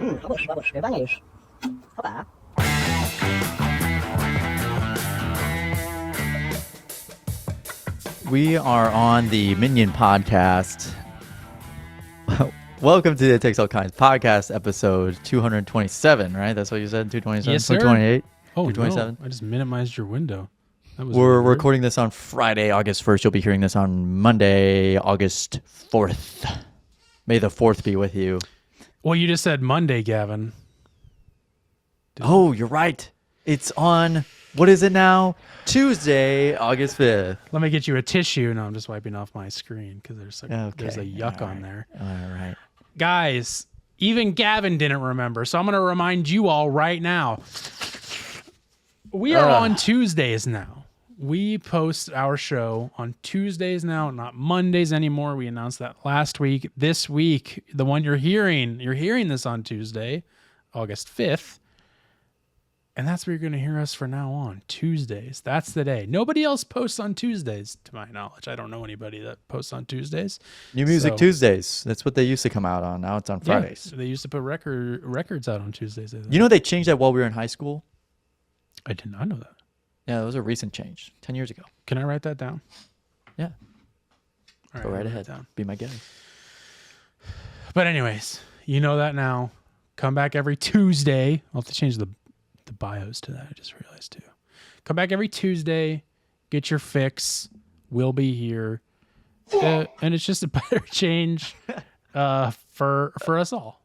Babusz, chyba już. Hopa. We are on the Minion Podcast. Welcome to the It Takes All Kinds podcast, episode 227, right? That's what you said, 227? Yes, sir. 228? Oh, 227? no. I just minimized your window. That was We're weird. recording this on Friday, August 1st. You'll be hearing this on Monday, August 4th. May the 4th be with you. Well, you just said Monday, Gavin. Oh, you're right. It's on, what is it now? Tuesday, August 5th. Let me get you a tissue. No, I'm just wiping off my screen because there's a yuck All on right. there. All right. Guys, even Gavin didn't remember, so I'm going to remind you all right now. We are on Tuesdays now. We post our show on Tuesdays now, not Mondays anymore. We announced that last week. This week, the one you're hearing this on Tuesday, August 5th. And that's where you're going to hear us from now on, Tuesdays. That's the day. Nobody else posts on Tuesdays, to my knowledge. I don't know anybody that posts on Tuesdays. New Music So- Tuesdays. That's what they used to come out on. Now it's on Yeah, Fridays. they used to put records out on Tuesdays. I think. You know they changed that while we were in high school? I did not know that. Yeah, that was a recent change, 10 years ago. Can I write that down? Yeah, All go I'll right write it ahead. down. Be my guest. But anyways, you know that now. Come back every Tuesday. I'll have to change the bios to that. I just realized too. Come back every Tuesday. Get your fix. We'll be here. And it's just a better change for us all,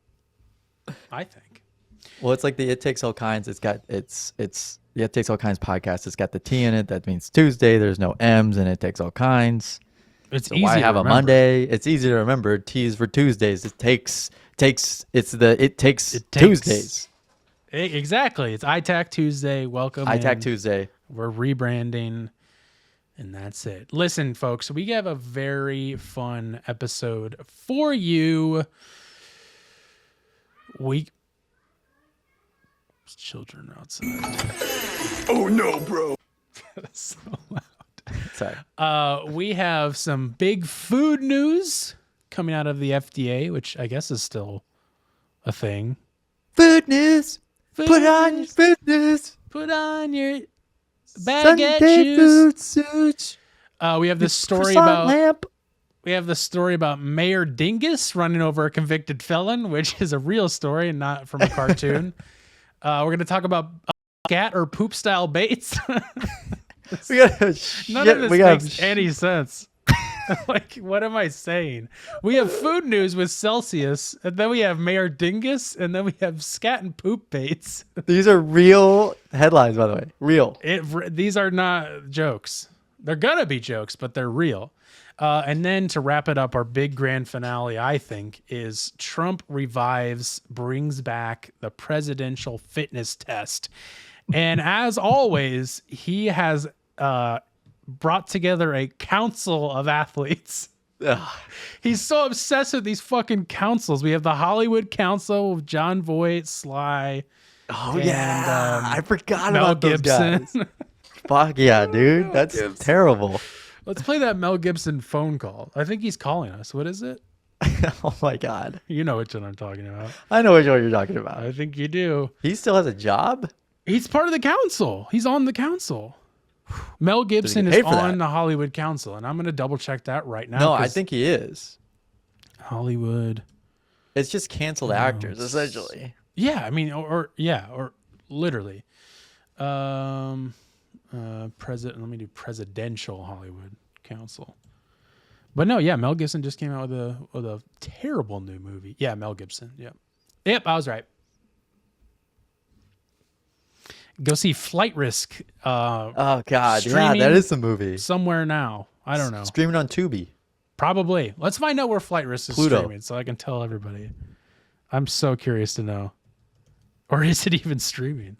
I think. Well, it's like the It Takes All Kinds. It's the It Takes All Kinds podcast. It's got the T in it. That means Tuesday. There's no M's and It Takes All Kinds. It's So easy why to have a remember. Monday? It's easy to remember. T is for Tuesdays. It takes Tuesdays. Exactly. It's ITAC Tuesday. Welcome. ITAC in. Tuesday. We're rebranding, and that's it. Listen, folks, we have a very fun episode for you. Children are outside. Oh no, bro. So loud. Sorry. We have some big food news coming out of the FDA, which I guess is still a thing. Food news. Put on your food news. Put on your baguette Sunday shoes. food suit. We have this story Croissant about lamp. We have the story about Mayor Dingus running over a convicted felon, which is a real story and not from a cartoon. We're going to talk about scat or poop style baits. We got None of this makes any sense. Like, what am I saying? We have food news with Celsius, and then we have Mayor Dingus, and then we have scat and poop baits. These are real headlines, by the way. Real. These are not jokes. They're gonna be jokes, but they're real. And then to wrap it up, our big grand finale, I think, is Trump brings back the presidential fitness test. And as always, he has brought together a council of athletes. Ugh. He's so obsessed with these fucking councils. We have the Hollywood Council with John Voight, Sly. Oh, and, yeah. I forgot Mel about those Gibson. guys. Fuck yeah, dude. That's terrible. Let's play that Mel Gibson phone call. I think he's calling us. What is it? Oh, my God. You know which one I'm talking about. I know which one you're talking about. I think you do. He still has a job? He's part of the council. He's on the council. Mel Gibson get is paid for on that? the Hollywood Council, and I'm going to double check that right now. No, I 'cause think he is. Hollywood. It's just canceled actors, essentially. Yeah, I mean, or literally. Let me do presidential Hollywood Council. But no, yeah, Mel Gibson just came out with a terrible new movie. Yeah, Mel Gibson. Yep, I was right. Go see Flight Risk. Oh, God. Yeah, streaming that is the movie. somewhere now. I don't know. Streaming on Tubi. Probably. Let's find out where Flight Risk is Pluto. streaming so I can tell everybody. I'm so curious to know. Or is it even streaming?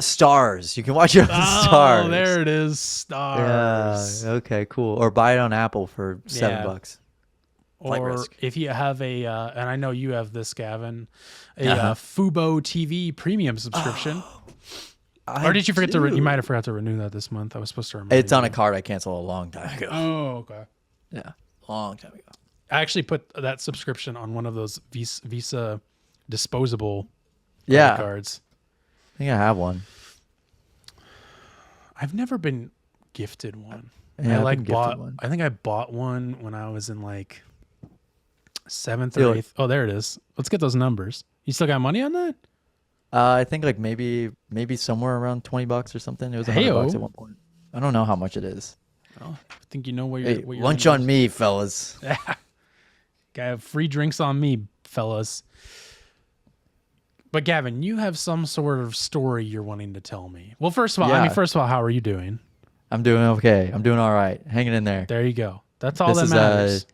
Stars. You can watch it on Stars. Oh, there it is. Stars. Yeah. Okay, cool. Or buy it on Apple for $7. Flight Or Risk. if you have and I know you have this, Gavin, Fubo TV premium subscription. Or did you forget you might have forgot to renew that this month. I was supposed to remember. It's on a card I canceled a long time ago. Oh, okay. Yeah, long time ago. I actually put that subscription on one of those Visa disposable credit Yeah, cards. I think I have one. I've never been gifted one. Yeah, I I've like been gifted bought. one. I think I bought one when I was in like 7th Feel or like- 8th. Oh, there it is. Let's get those numbers. You still got money on that? I think like maybe somewhere around $20 or something. It was $100 Heyo. at one point. I don't know how much it is. Oh, I think you know what Hey, what your lunch limit on is. me, fellas. Got free drinks on me, fellas. But Gavin, you have some sort of story you're wanting to tell me. Well, first of all, Yeah. how are you doing? I'm doing okay. I'm doing all right. Hanging in there. There you go. That's all This that is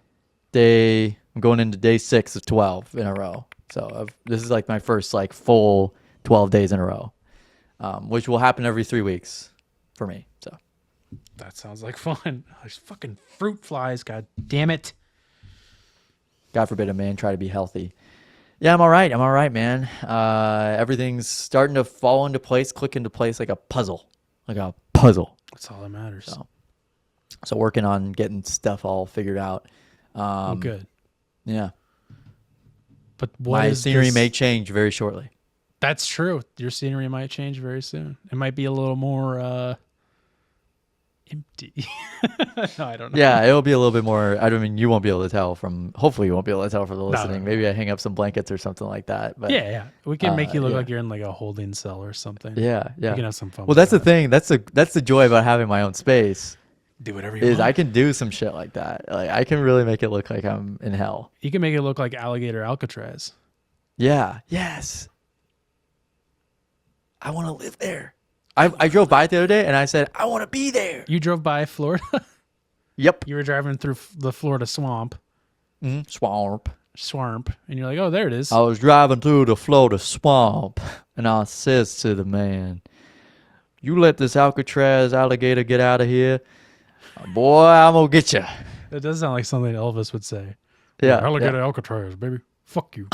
matters. I'm going into day 6 of 12 in a row. So this is like my first like full 12 days in a row, which will happen every 3 weeks for me. So That sounds like fun. There's fucking fruit flies. God damn it. God forbid a man try to be healthy. Yeah, I'm all right. I'm all right, man. Everything's starting to fall into place, click into place like a puzzle. That's all that matters. So working on getting stuff all figured out. Well, good. Yeah. But what My is scenery this- may change very shortly. That's true. Your scenery might change very soon. It might be a little more empty. No, I don't know. Yeah, it'll be a little bit more. I mean, you won't be able to tell from. Hopefully, you won't be able to tell from the listening. no. Maybe I hang up some blankets or something like that. But Yeah. We can make you look yeah. like you're in like a holding cell or something. yeah. You can have some fun. Well, with that's the that. thing. That's the joy about having my own space. Do whatever you Is want. I can do some shit like that. Like I can really make it look like I'm in hell. You can make it look like Alligator Alcatraz. Yeah. Yes. I want to live there. I drove by it the other day and I said I want to be there. You drove by Florida. Yep. You were driving through the Florida swamp, Swamp. and you're like, "Oh, there it is." I was driving through the Florida swamp, and I says to the man, "You let this Alcatraz alligator get out of here, boy, I'm gonna get you." It does sound like something Elvis would say. Yeah, Alligator yeah. Alcatraz, baby. Fuck you.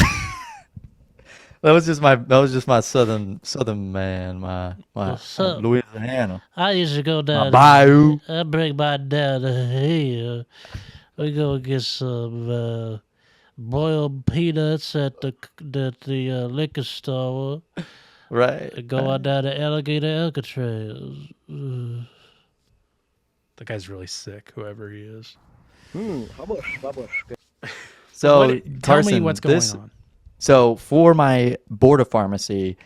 That was just my southern man, my What's up? Louisiana, I used to go my down. bayou. I bring my dad here. We go get some boiled peanuts at the liquor store. Right. Go on down to Alligator Alcatraz. The guy's really sick, whoever he is. So Tell me Carson, what's going this, on. So for my board of pharmacy,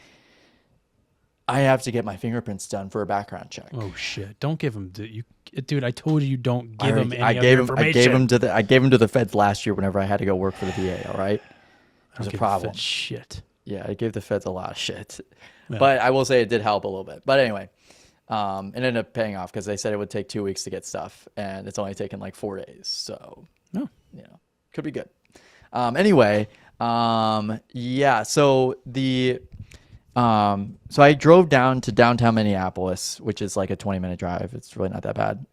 I have to get my fingerprints done for a background check. Oh shit! Don't give him. Dude, I told you don't give him any I other gave him. information. I gave him to the feds last year whenever I had to go work for the VA. All right, I it was don't a give problem. fed shit. Yeah, I gave the feds a lot of shit, Yeah. but I will say it did help a little bit. But anyway, it ended up paying off because they said it would take 2 weeks to get stuff, and it's only taken like 4 days. So, No. could be good. Anyway, yeah. So so I drove down to downtown Minneapolis, which is like a 20-minute drive. It's really not that bad.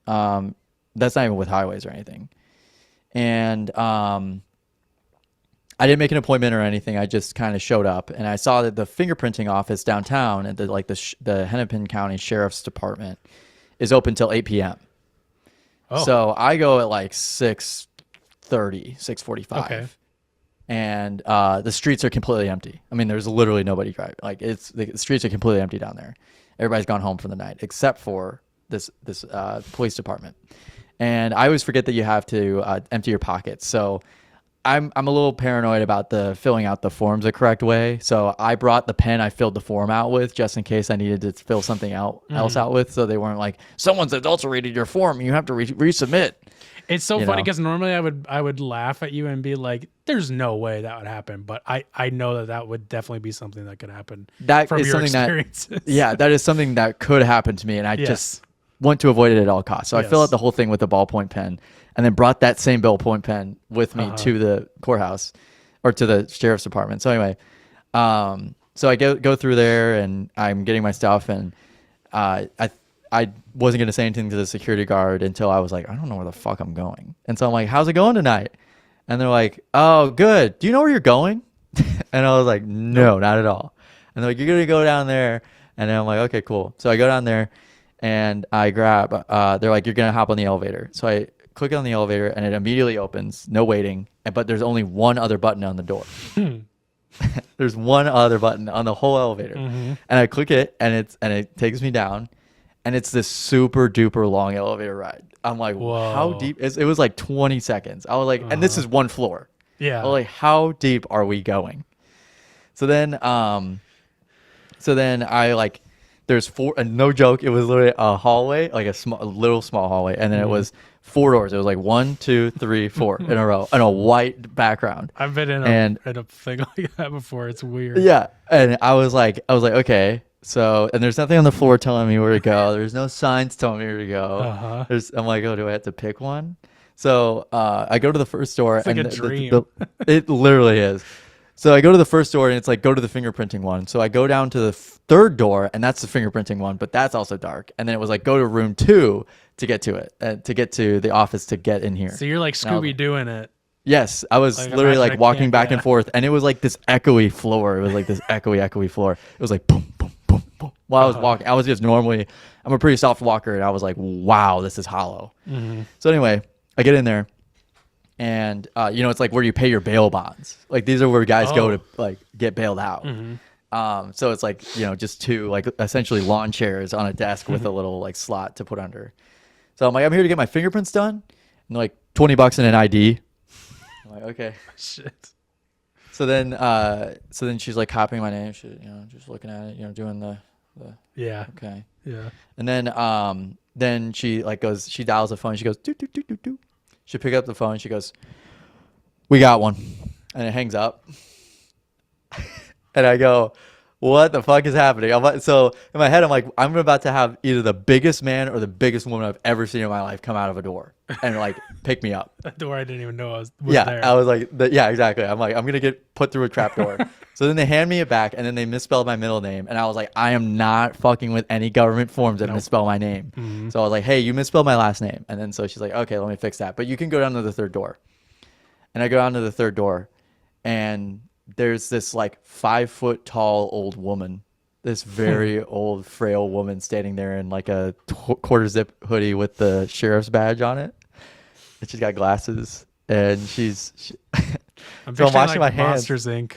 That's not even with highways or anything. And I didn't make an appointment or anything. I just kind of showed up, and I saw that the fingerprinting office downtown at the Hennepin County Sheriff's Department is open till 8 p.m. Oh. So I go at like 6:30, 6:45. Okay. And the streets are completely empty. I mean, there's literally nobody driving. Like the streets are completely empty down there. Everybody's gone home for the night except for this police department. And I always forget that you have to empty your pockets. So I'm a little paranoid about the filling out the forms the correct way. So I brought the pen I filled the form out with just in case I needed to fill something else out with. So they weren't like, someone's adulterated your form. You have to resubmit. It's so You funny know. because normally I would laugh at you and be like, "There's no way that would happen," but I know that would definitely be something that could happen. That from is your something experiences. Yeah, that is something that could happen to me, and I Yes. just want to avoid it at all costs. So I fill Yes. out the whole thing with a ballpoint pen, and then brought that same ballpoint pen with me to the courthouse or to the sheriff's department. So anyway, so I go through there, and I'm getting my stuff, and I wasn't gonna say anything to the security guard until I was like, I don't know where the fuck I'm going, and so I'm like, how's it going tonight? And they're like, oh, good. Do you know where you're going? And I was like, no, not at all. And they're like, you're gonna go down there, and then I'm like, okay, cool. So I go down there, and I grab. They're like, you're gonna hop on the elevator. So I click on the elevator, and it immediately opens, no waiting. But there's only one other button on the door. there's one other button on the whole elevator, and I click it, and it takes me down, and it's this super duper long elevator ride. I'm like, Whoa. how deep? It was like 20 seconds. I was like, and this is one floor. Yeah. I was like, how deep are we going? So then I like, there's four, and no joke, it was literally a hallway, like a little small hallway, and then it was 4 doors. It was like 1, 2, 3, 4 in a row, and a white background. I've been in a thing like that before. It's weird. Yeah, and I was like, okay. So, and there's nothing on the floor telling me where to go. There's no signs telling me where to go. I'm like, oh, do I have to pick one? So I go to the first door. It's like and a dream. It literally is. So I go to the first door, and it's like, go to the fingerprinting one. So I go down to the third door, and that's the fingerprinting one, but that's also dark. And then it was like, go to room 2 to get to it, to get to the office to get in here. So you're like Scooby doing it. Yes, I was Like, literally imagine like a walking camp, back and yeah. forth, and it was like this echoey floor. It was like this echoey floor. It was like boom, boom, boom, boom. While I was walking, I was just normally, I'm a pretty soft walker, and I was like, wow, this is hollow. So anyway, I get in there, and it's like where you pay your bail bonds. Like these are where guys go to like get bailed out. So it's like, just 2 like essentially lawn chairs on a desk with a little like slot to put under. So I'm like, I'm here to get my fingerprints done, and like $20 in an ID. I'm like, okay. Shit. So then she's like copying my name, just looking at it, doing the Yeah. okay. Yeah. And then she like goes, she dials the phone, she goes, doo, doo, doo, doo, doo. She picked up the phone, she goes, we got one. And it hangs up. And I go, what the fuck is happening? So in my head, I'm like, I'm about to have either the biggest man or the biggest woman I've ever seen in my life come out of a door and like pick me up. That door I didn't even know was Yeah, there. I was like, yeah, exactly. I'm like, I'm going to get put through a trap door. So then they hand me it back, and then they misspelled my middle name. And I was like, I am not fucking with any government forms that misspell my name. So I was like, hey, you misspelled my last name. And then so she's like, okay, let me fix that. But you can go down to the third door. And I go down to the third door, and there's this like 5 foot tall old woman, this very old, frail woman standing there in like a quarter zip hoodie with the sheriff's badge on it. And she's got glasses, and I'm so I'm washing like my hands. Monsters Inc.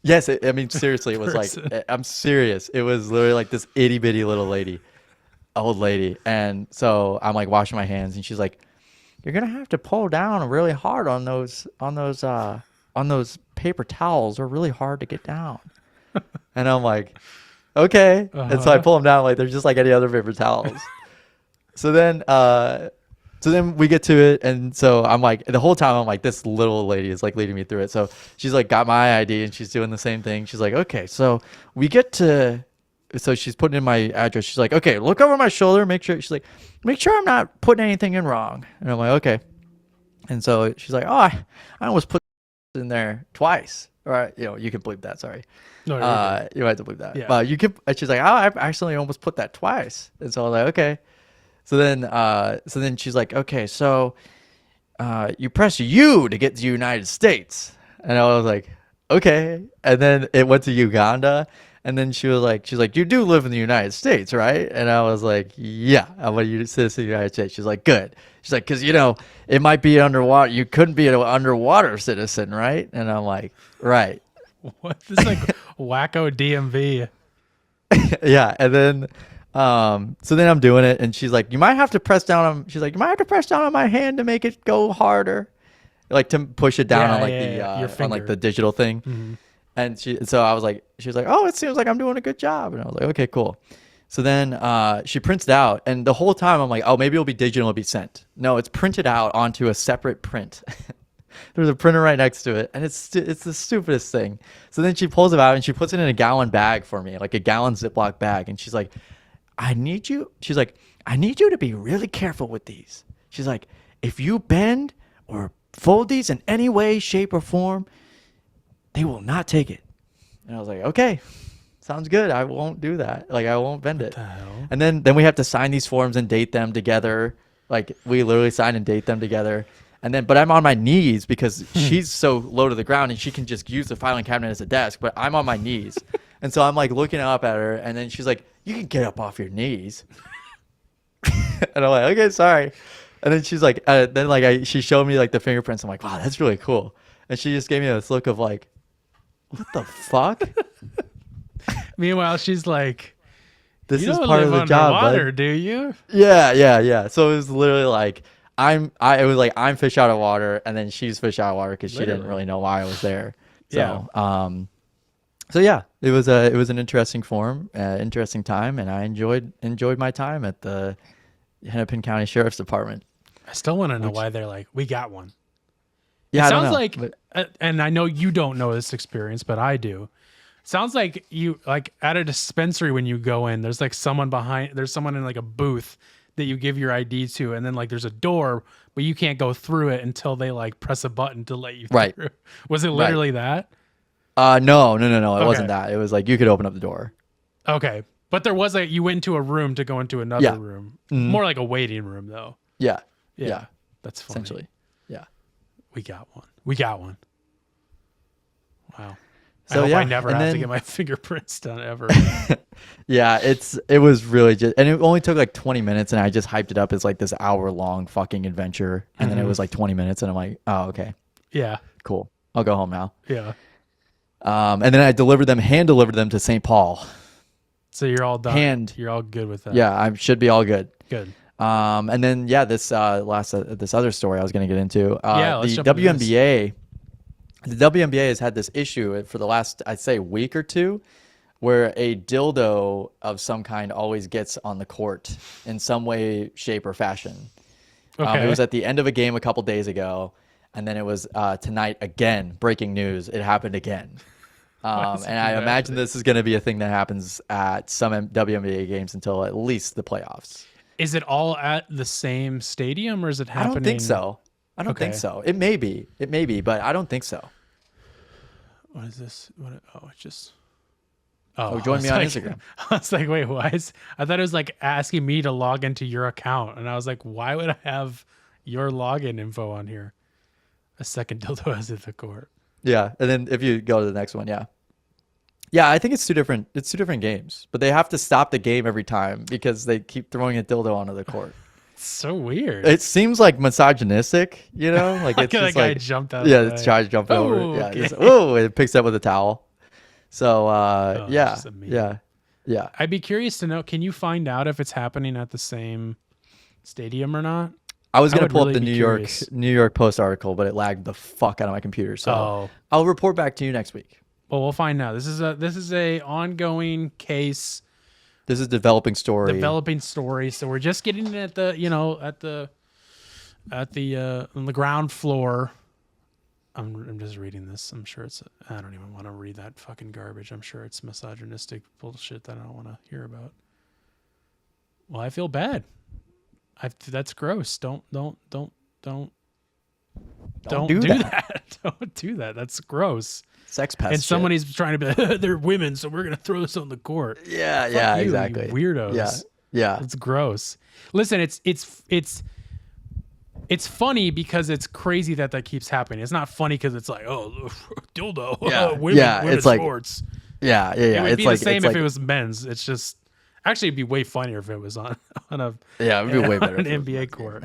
Yes, I mean, seriously, it was like, I'm serious. It was literally like this itty bitty little lady, old lady. And so I'm like washing my hands, and she's like, you're going to have to pull down really hard on those paper towels. They're really hard to get down. And I'm like, okay. And so I pull them down like they're just like any other paper towels. So then we get to it, and so I'm like, the whole time I'm like, this little lady is like leading me through it. So she's like got my ID, and she's doing the same thing. She's like, okay, so so she's putting in my address. She's like, okay, look over my shoulder, make sure I'm not putting anything in wrong. And I'm like, okay. And so she's like, oh, I almost put in there twice. All right, you can bleep that. Sorry. No, you have to bleep that. Yeah. But you can. And she's like, oh, I accidentally almost put that twice. And so I was like, okay. So then she's like, okay, so you press U to get to United States. And I was like, okay. And then it went to Uganda. And then she's like, you do live in the United States, right? And I was like, yeah, I'm a citizen of the United States. She's like, good. She's like, because, it might be underwater. You couldn't be an underwater citizen, right? And I'm like, right. What? This is like wacko DMV. Yeah. And then, so then I'm doing it, and she's like, you might have to press down on my hand to make it go harder. Like to push it down on like your finger. on like the digital thing. And she was like, oh, it seems like I'm doing a good job. And I was like, okay, cool. So then she prints it out, and the whole time I'm like, oh, maybe it'll be digital, it'll be sent. No, it's printed out onto a separate print. There's a printer right next to it, and it's the stupidest thing. So then she pulls it out, and she puts it in a gallon bag for me, like a gallon Ziploc bag. And she's like, I need you to be really careful with these. She's like, if you bend or fold these in any way, shape, or form, they will not take it. And I was like, okay, sounds good. I won't do that. Like, I won't bend it. What the hell? And then we have to sign these forms and date them together. Like, we literally sign and date them together. And then, but I'm on my knees because she's so low to the ground, and she can just use the filing cabinet as a desk, but I'm on my knees. And so I'm like looking up at her, and then she's like, you can get up off your knees. And I'm like, okay, sorry. And then she's like, she showed me like the fingerprints. I'm like, wow, that's really cool. And she just gave me this look of like, what the fuck? Meanwhile, she's like, This you is don't part live of the job, underwater, bud. do you? Yeah. So it was literally like I'm fish out of water, and then she's fish out of water because she didn't Literally. really know why I was there. Yeah. So yeah, it was an interesting forum, interesting time, and I enjoyed my time at the Hennepin County Sheriff's Department. I still want to know why they're like, we got one. Yeah, It I don't sounds know, like, but- and I know you don't know this experience, but I do. Sounds like you like at a dispensary when you go in, there's like someone in like a booth that you give your ID to, and then like there's a door, but you can't go through it until they like press a button to let you Right. through. Was it literally that? No. It wasn't Okay. that. It was like you could open up the door. Okay. But there was you went into a room to go into another Yeah. room. Mhm. More like a waiting room though. Yeah. That's funny. Essentially. Yeah. We got one. Wow. So, I hope yeah, I never and have to then- get my fingerprints done ever. Yeah, it was really just, and it only took like 20 minutes, and I just hyped it up as like this hour-long fucking adventure, and then it was like 20 minutes, and I'm like, oh, okay, Yeah. cool, I'll go home now. Yeah. And then I hand delivered them to St. Paul. So you're all done. You're all good with that. Yeah, I should be all good. Good. And then yeah, this this other story I was gonna get into. Let's The jump into this. WNBA. The WNBA has had this issue for the last, I'd say, week or two, where a dildo of some kind always gets on the court in some way, shape, or fashion. Okay. It was at the end of a game a couple days ago, and then it was tonight again. Breaking news! It happened again. does it And I keep imagine happening? this is going to be a thing that happens at some WNBA games until at least the playoffs. Is it all at the same stadium or is it I happening? don't think so. I don't think Okay. so. It may be, but I don't think so. What is this? It's just. Oh, join I me was on like- Instagram. I was like, wait, why is? I thought it was like asking me to log into your account, and I was like, why would I have your login info on here? A second dildo has at the court. Yeah, and then if you go to the next one, yeah, I think it's two different games, but they have to stop the game every time because they keep throwing a dildo onto the court. It's so weird. It seems like misogynistic, you know, like Like it's that just guy like jumped out. yeah, of the it's way. tries jumping over. Oh, Yeah, okay. just, oh, it picks up with a towel. So it's yeah, just a meme. yeah. I'd be curious to know. Can you find out if it's happening at the same stadium or not? I was I gonna would pull really up the be curious. New York Post article, but it lagged the fuck out of my computer. So Oh. I'll report back to you next week. Well, we'll find out. This is a ongoing case, This is developing story. developing story. So we're just getting at the on the ground floor. I'm just reading this. I'm sure it's. I don't even want to read that fucking garbage. I'm sure it's misogynistic bullshit that I don't want to hear about. Well, I feel bad. That's gross. Don't do do that. that. Don't do that. That's gross. Sex pest. And shit. somebody's trying to be like, they're women, so we're gonna throw this on the court. Yeah, Fuck yeah, you, you exactly. weirdos. Yeah. It's gross. Listen, it's funny because it's crazy that keeps happening. It's not funny because it's like, oh, dildo. Yeah. women, Yeah, women's it's like- sports. Yeah. It would It's be like the same it's if like, it was men's. It's just actually it'd be way funnier if it was on a yeah, it'd be way better. an if it was- NBA court.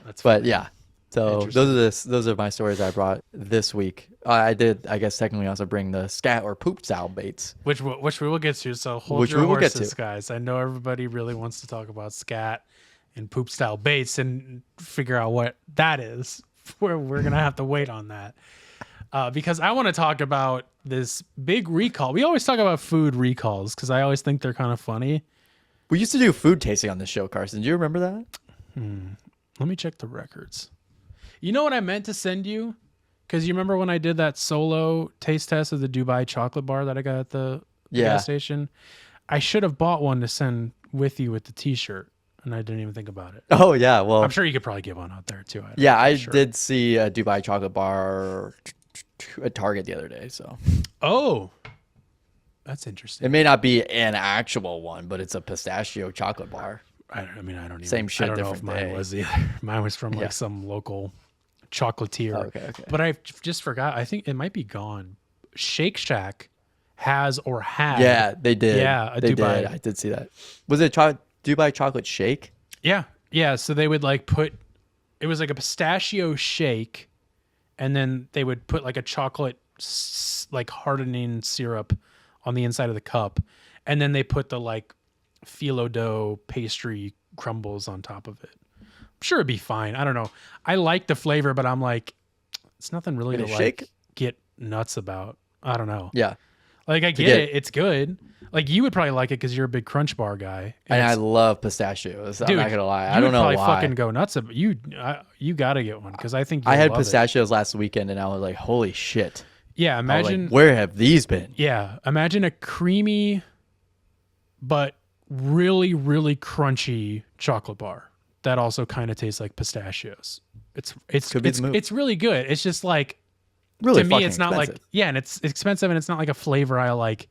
That's But funny. yeah. So those are my stories I brought this week. I did, I guess, technically also bring the scat or poop style baits. Which we will get to. So hold Which your we will get horses, to. guys. I know everybody really wants to talk about scat and poop style baits and figure out what that is. We're gonna have to wait on that because I want to talk about this big recall. We always talk about food recalls because I always think they're kind of funny. We used to do food tasting on this show, Carson. Do you remember that? Let me check the records. You know what I meant to send you? Because you remember when I did that solo taste test of the Dubai chocolate bar that I got at the gas station? I should have bought one to send with you with the t-shirt, and I didn't even think about it. Oh yeah. Well, I'm sure you could probably get one out there too. I sure. did see a Dubai chocolate bar at Target the other day. So Oh, that's interesting. it may not be an actual one, but it's a pistachio chocolate bar. I don't even. Same shit, I don't know if different mine day. was either. Mine was from Yeah. like some local chocolatier. Oh, okay. But I just forgot. I think it might be gone. Shake Shack has or had. Yeah, they did. Yeah, a they Dubai. did. I did see that. Was it Dubai chocolate shake? Yeah. Yeah. So they would like it was like a pistachio shake, and then they would put like a chocolate like hardening syrup on the inside of the cup, and then they put the like phyllo dough pastry crumbles on top of it. I'm sure it'd be fine. I don't know. I like the flavor, but I'm like, it's nothing really to like get nuts about. I don't know. Yeah. Like I get it. It's good. Like you would probably like it because you're a big Crunch Bar guy. And I love pistachios. Dude, I'm not gonna lie. You I don't know probably why. fucking go nuts about you. You gotta get one because I think I had love pistachios last weekend, and I was like, "Holy shit!" Yeah, I was imagine like, where have these been? Yeah, imagine a creamy, but really, really crunchy chocolate bar that also kind of tastes like pistachios. It's really good. It's just like Really, to me, it's fucking not expensive. like and it's expensive, and it's not like a flavor I like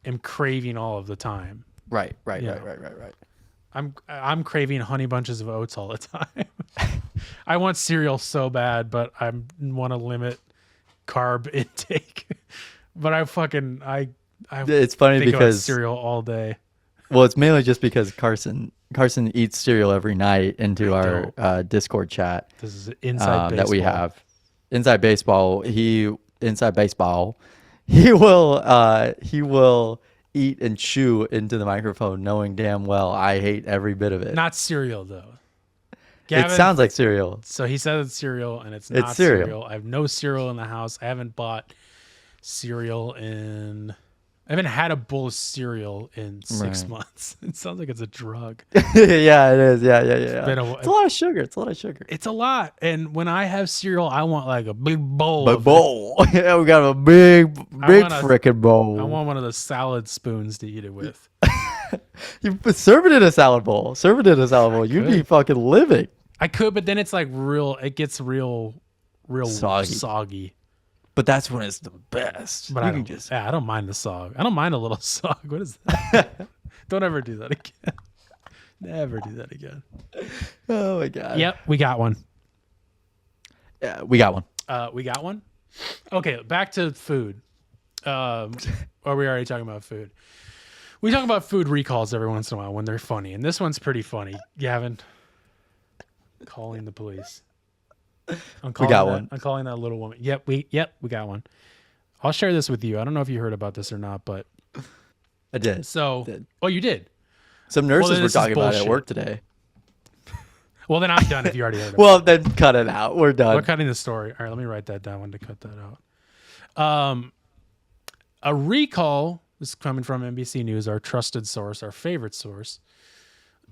am craving all of the time. Right. Yeah. Right. I'm craving honey bunches of oats all the time. I want cereal so bad, but I want to limit carb intake. But I It's funny think about because cereal all day. well, it's mainly just because Carson eats cereal every night into our Discord chat. This is inside baseball that we have. Inside baseball, he will eat and chew into the microphone, knowing damn well I hate every bit of it. Not cereal though. Gavin, it sounds like cereal. So he says it's cereal, and it's not cereal. cereal. I have no cereal in the house. I haven't bought cereal I haven't had a bowl of cereal in 6 months. It sounds like it's a drug. Yeah, it is. Yeah. It's It's a lot of sugar. It's a lot. And when I have cereal, I want like a big bowl. Yeah, we got a big frickin' bowl. I want one of the salad spoons to eat it with. You serve it in a salad bowl. You'd be fucking living. I could, but then it's like it gets real soggy. But that's when it's the best. But I don't mind the sog. I don't mind a little sog. What is that? Don't ever do that again. Never do that again. Oh my god. Yep, we got one. Yeah, we got one. We got one. Okay, back to food. Or we already talking about food. We talk about food recalls every once in a while when they're funny, and this one's pretty funny. Gavin, calling the police. We got one. I'm calling that little woman. Yep, we got one. I'll share this with you. I don't know if you heard about this or not, but I did. Oh, you did. Some nurses were talking about it at work today. Well, then I'm done if you already heard about Well, then cut it out. We're done. We're cutting the story. All right, let me write that down when to cut that out. A recall, this is coming from NBC News, our trusted source, our favorite source.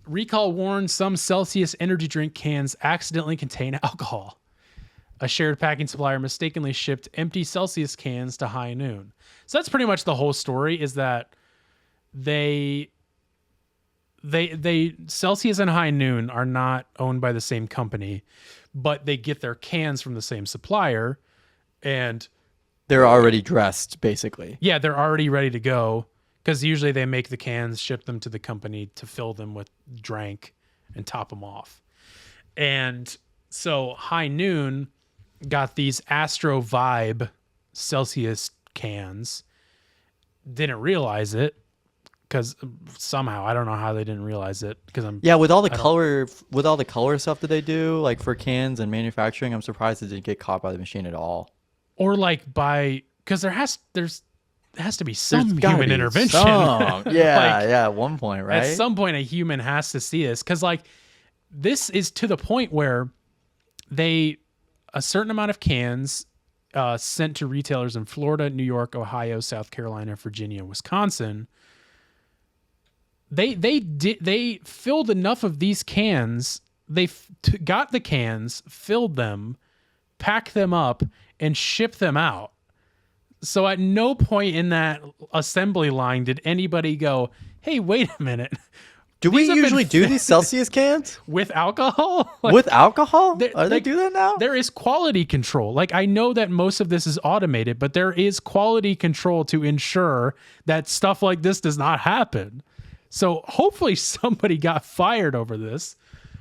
Recall warns some Celsius energy drink cans accidentally contain alcohol. A shared packing supplier mistakenly shipped empty Celsius cans to High Noon. So that's pretty much the whole story, is that they Celsius and High Noon are not owned by the same company, but they get their cans from the same supplier, and they're already dressed, basically. Yeah, they're already ready to go, because usually they make the cans, ship them to the company to fill them with drink and top them off. And so High Noon got these Astro Vibe Celsius cans, didn't realize it, because somehow I don't know how they didn't realize it. With all the color stuff that they do, like for cans and manufacturing, I'm surprised it didn't get caught by the machine at all. Or like because there has to be some human intervention. At one point, right? At some point, a human has to see this, because like this is to the point where a certain amount of cans sent to retailers in Florida, New York, Ohio, South Carolina, Virginia, Wisconsin. They filled enough of these cans. They got the cans, filled them, packed them up, and shipped them out. So at no point in that assembly line did anybody go, "Hey, wait a minute. Do we usually do these Celsius cans with alcohol?" With alcohol? They do that now? There is quality control. Like, I know that most of this is automated, but there is quality control to ensure that stuff like this does not happen. So hopefully somebody got fired over this.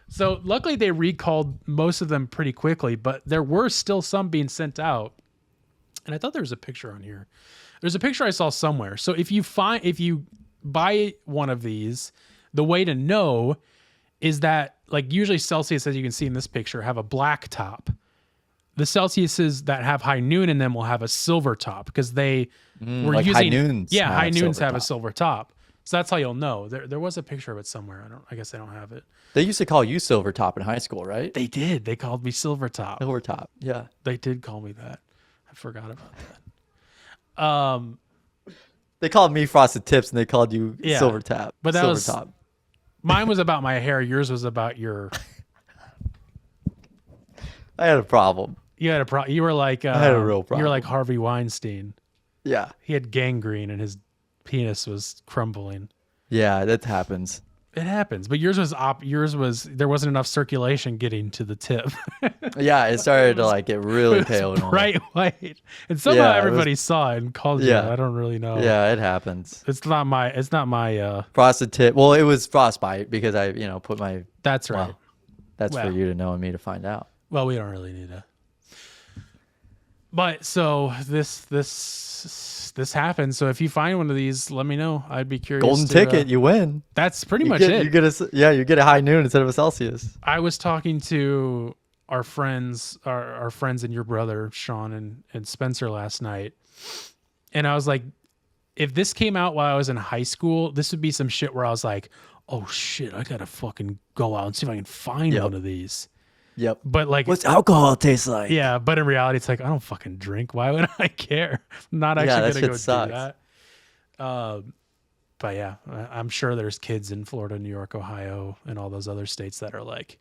So luckily they recalled most of them pretty quickly, but there were still some being sent out. And I thought there was a picture on here. There's a picture I saw somewhere. So if you buy one of these, the way to know is that, like, usually Celsius, as you can see in this picture, have a black top. the Celsiuses that have high noon in them will have a silver top because they were like using high noons. Yeah, high noons silver have a top. silver top. So that's how you'll know. There was a picture of it somewhere. I guess I don't have it. They used to call you Silver Top in high school, right? They did. They called me Silver Top. Silver Top. Yeah. They did call me that. I forgot about that. They called me Frosted Tips, and they called you Yeah, Silver Top. but that Silver was- Top. Mine was about my hair. Yours was about your. I had a problem. You had a problem. You were like. I had a real You were problem. like Harvey Weinstein. Yeah. He had gangrene and his penis was crumbling. Yeah, that happens. It happens, but yours was there wasn't enough circulation getting to the tip. Yeah, it started to like get really pale. And all. Bright white, and somehow Yeah, it was- everybody saw it and called you. Yeah. I don't really know. Yeah, it happens. It's not my. Frosted Tip. Well, it was frostbite because I, put my. That's right. Well, that's Well. for you to know and me to find out. Well, we don't really need to. But so this happened. So if you find one of these, let me know. I'd be curious. Golden ticket, you win. That's pretty much get, it. You get a high noon instead of a Celsius. I was talking to our friends and your brother Sean and Spencer last night, and I was like, if this came out while I was in high school, this would be some shit where I was like, oh shit, I gotta fucking go out and see if I can find Yep. one of these. Yep. But like, What's alcohol taste like? yeah, but in reality, it's like I don't fucking drink. Why would I care? I'm not Yeah, actually that gonna go shit sucks. do that. But yeah, I'm sure there's kids in Florida, New York, Ohio, and all those other states that are like,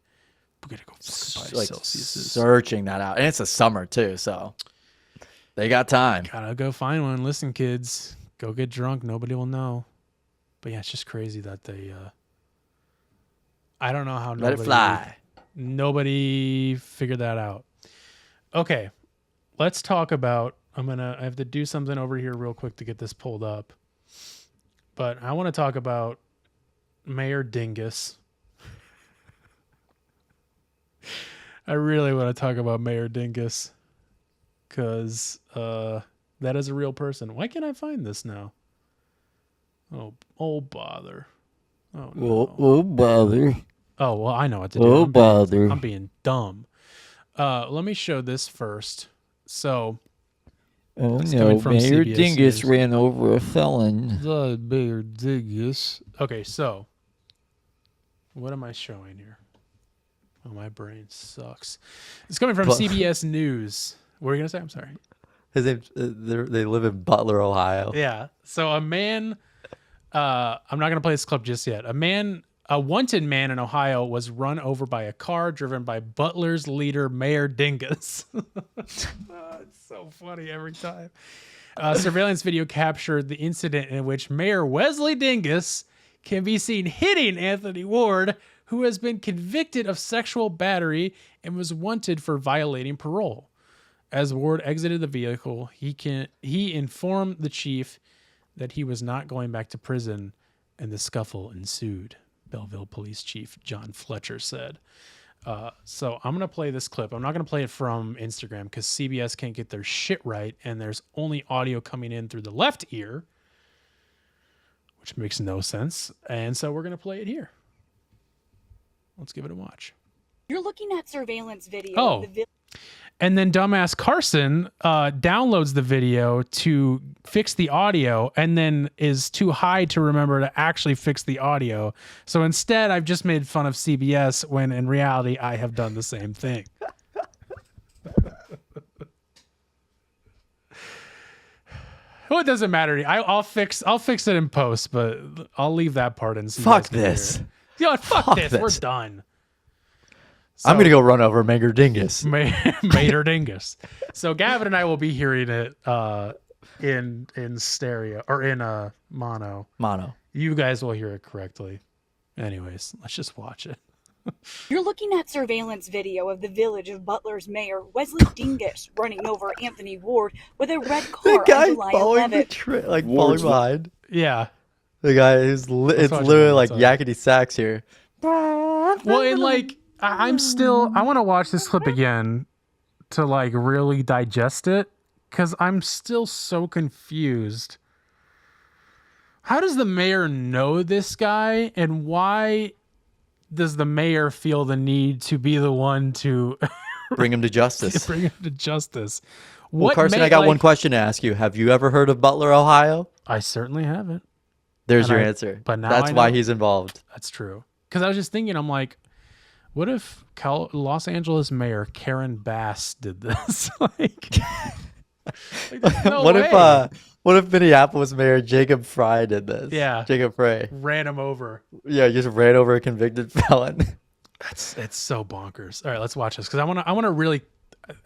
we gotta go fucking buy Like Celsiuses. searching that out, and it's a summer too, so they got time. Gotta go find one. Listen, kids, go get drunk. Nobody will know. But yeah, it's just crazy that they. I don't know how. Let it fly. Nobody figured that out. Okay, let's talk about. I have to do something over here real quick to get this pulled up. But I want to talk about Mayor Dingus. I really want to talk about Mayor Dingus because that is a real person. Why can't I find this now? Oh bother. Oh no. Oh, bother. Oh well, I know what to do. Oh, I'm bother. being dumb. Let me show this first. So Oh, It's no. coming from Mayor CBS Dingus News. ran over a felon. the Mayor Dingus. Okay, so what am I showing here? Oh, my brain sucks. It's coming from But- CBS News. What were you gonna say? I'm sorry. His name, they live in Butler, Ohio. Yeah. So a man, I'm not going to play this clip just yet. A wanted man in Ohio was run over by a car driven by Butler's leader, Mayor Dingus. It's so funny every time. Surveillance video captured the incident in which Mayor Wesley Dingus can be seen hitting Anthony Ward, who has been convicted of sexual battery and was wanted for violating parole. As Ward exited the vehicle, he informed the chief that he was not going back to prison, and the scuffle ensued. Belleville Police Chief John Fletcher said. So I'm going to play this clip. I'm not going to play it from Instagram because CBS can't get their shit right, and there's only audio coming in through the left ear, which makes no sense. And so we're going to play it here. Let's give it a watch. You're looking at surveillance video. Oh. Of the And then dumbass Carson downloads the video to fix the audio and then is too high to remember to actually fix the audio. So instead, I've just made fun of CBS when in reality, I have done the same thing. Well, it doesn't matter. I'll fix it in post, but I'll leave that part in. So you Fuck guys can hear this. it. You know what? Fuck this. We're this. done. I'm So- gonna go run over Mayor Dingus. Mater Dingus. So Gavin and I will be hearing it in stereo or in mono. Mono. You guys will hear it correctly. Anyways, let's just watch it. You're looking at surveillance video of the village of Butler's mayor, Wesley Dingus, running over Anthony Ward with a red The car guy on July following the 11th. following Ward's- behind. Yeah. The guy who's it's watch it, literally like let's watch yakety sax here. Well, and like I want to watch this clip again to like really digest it because I'm still so confused. How does the mayor know this guy, and why does the mayor feel the need to be the one to Bring him to justice. Bring him to justice. Well, Carson, I got one question to ask you. Have you ever heard of Butler, Ohio? I certainly haven't. There's And your answer. But now that's I why know. he's involved. That's true. Because I was just thinking, I'm like, what if Los Angeles Mayor Karen Bass did this? Like there's no way. What if Minneapolis Mayor Jacob Fry did this? Yeah. Jacob Frey. Ran him over. Yeah, just ran over a convicted felon. It's so bonkers. All right, let's watch this because I want to really.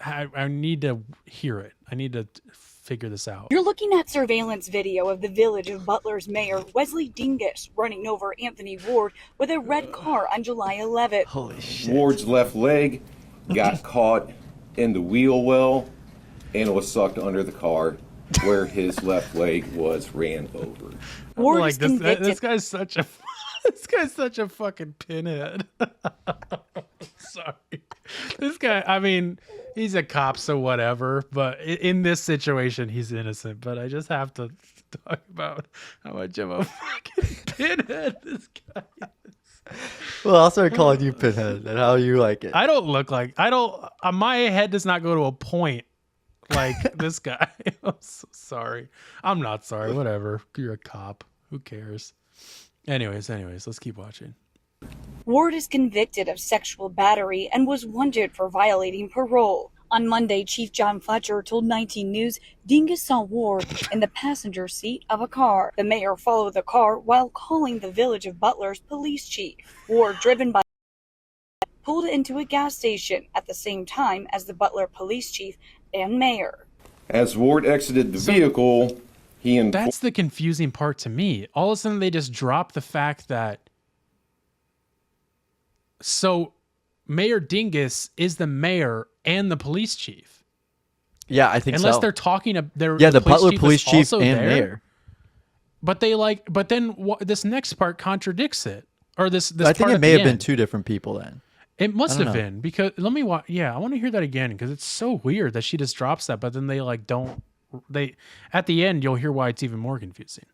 I need to hear it. I need to figure this out. You're looking at surveillance video of the village of Butler's mayor, Wesley Dingus, running over Anthony Ward with a red car on July 11th. Holy shit. Ward's left leg got caught in the wheel well and was sucked under the car where his left leg was ran over. Ward Like is convicted. this guy's such a this guy's such a fucking pinhead. Sorry, this guy. I mean, he's a cop, so whatever. But in this situation, he's innocent. But I just have to talk about how much of a fucking pinhead this guy is. Well, I'll start calling you Pinhead and how you like it. I don't look like my head does not go to a point like this guy. I'm so sorry. I'm not sorry. Whatever. You're a cop. Who cares? Anyways, let's keep watching. Ward is convicted of sexual battery and was wanted for violating parole. On Monday, Chief John Fletcher told 19 News Dingus saw Ward in the passenger seat of a car. The mayor followed the car while calling the village of Butler's police chief. Ward, driven by pulled into a gas station at the same time as the Butler police chief and mayor. As Ward exited the vehicle, he informed That's the confusing part to me. All of a sudden, they just drop the fact that. So, Mayor Dingus is the mayor and the police chief. Yeah, I think Unless so. they're talking to the Butler police chief also and there. mayor. But then this next part contradicts it. Or this I think part it at may the have been end. two different people then. It must I have don't know. been because let me watch. Yeah, I want to hear that again because it's so weird that she just drops that, but then they don't. They at the end you'll hear why it's even more confusing.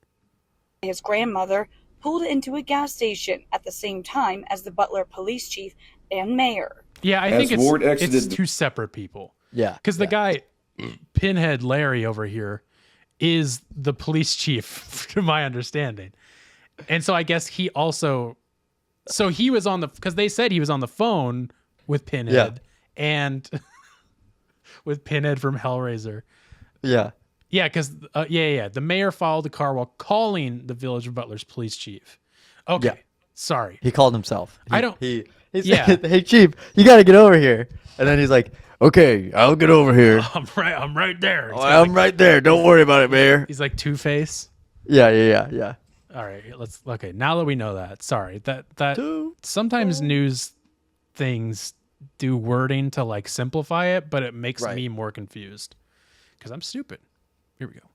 His grandmother pulled into a gas station at the same time as the Butler police chief and mayor. Yeah, I As think Ward it's exited the- two separate people. Yeah. Because the guy, Pinhead Larry over here, is the police chief, to my understanding. And so I guess he also, so he was on the, because they said he was on the phone with Pinhead and with Pinhead from Hellraiser. Yeah. Yeah, because, the mayor followed the car while calling the Village of Butler's police chief. Okay. Yeah. Sorry. He called himself. I don't- He Yeah. said, "Hey, chief, you got to get over here." And then he's like, "Okay, I'll get over here. I'm right there. It's I'm right there. Don't worry about it, mayor." He's like Two-Face. Yeah. All right, okay. Now that we know that, sorry, that Two. sometimes news things do wording to like simplify it, but it makes Right. me more confused because I'm stupid. Here we go.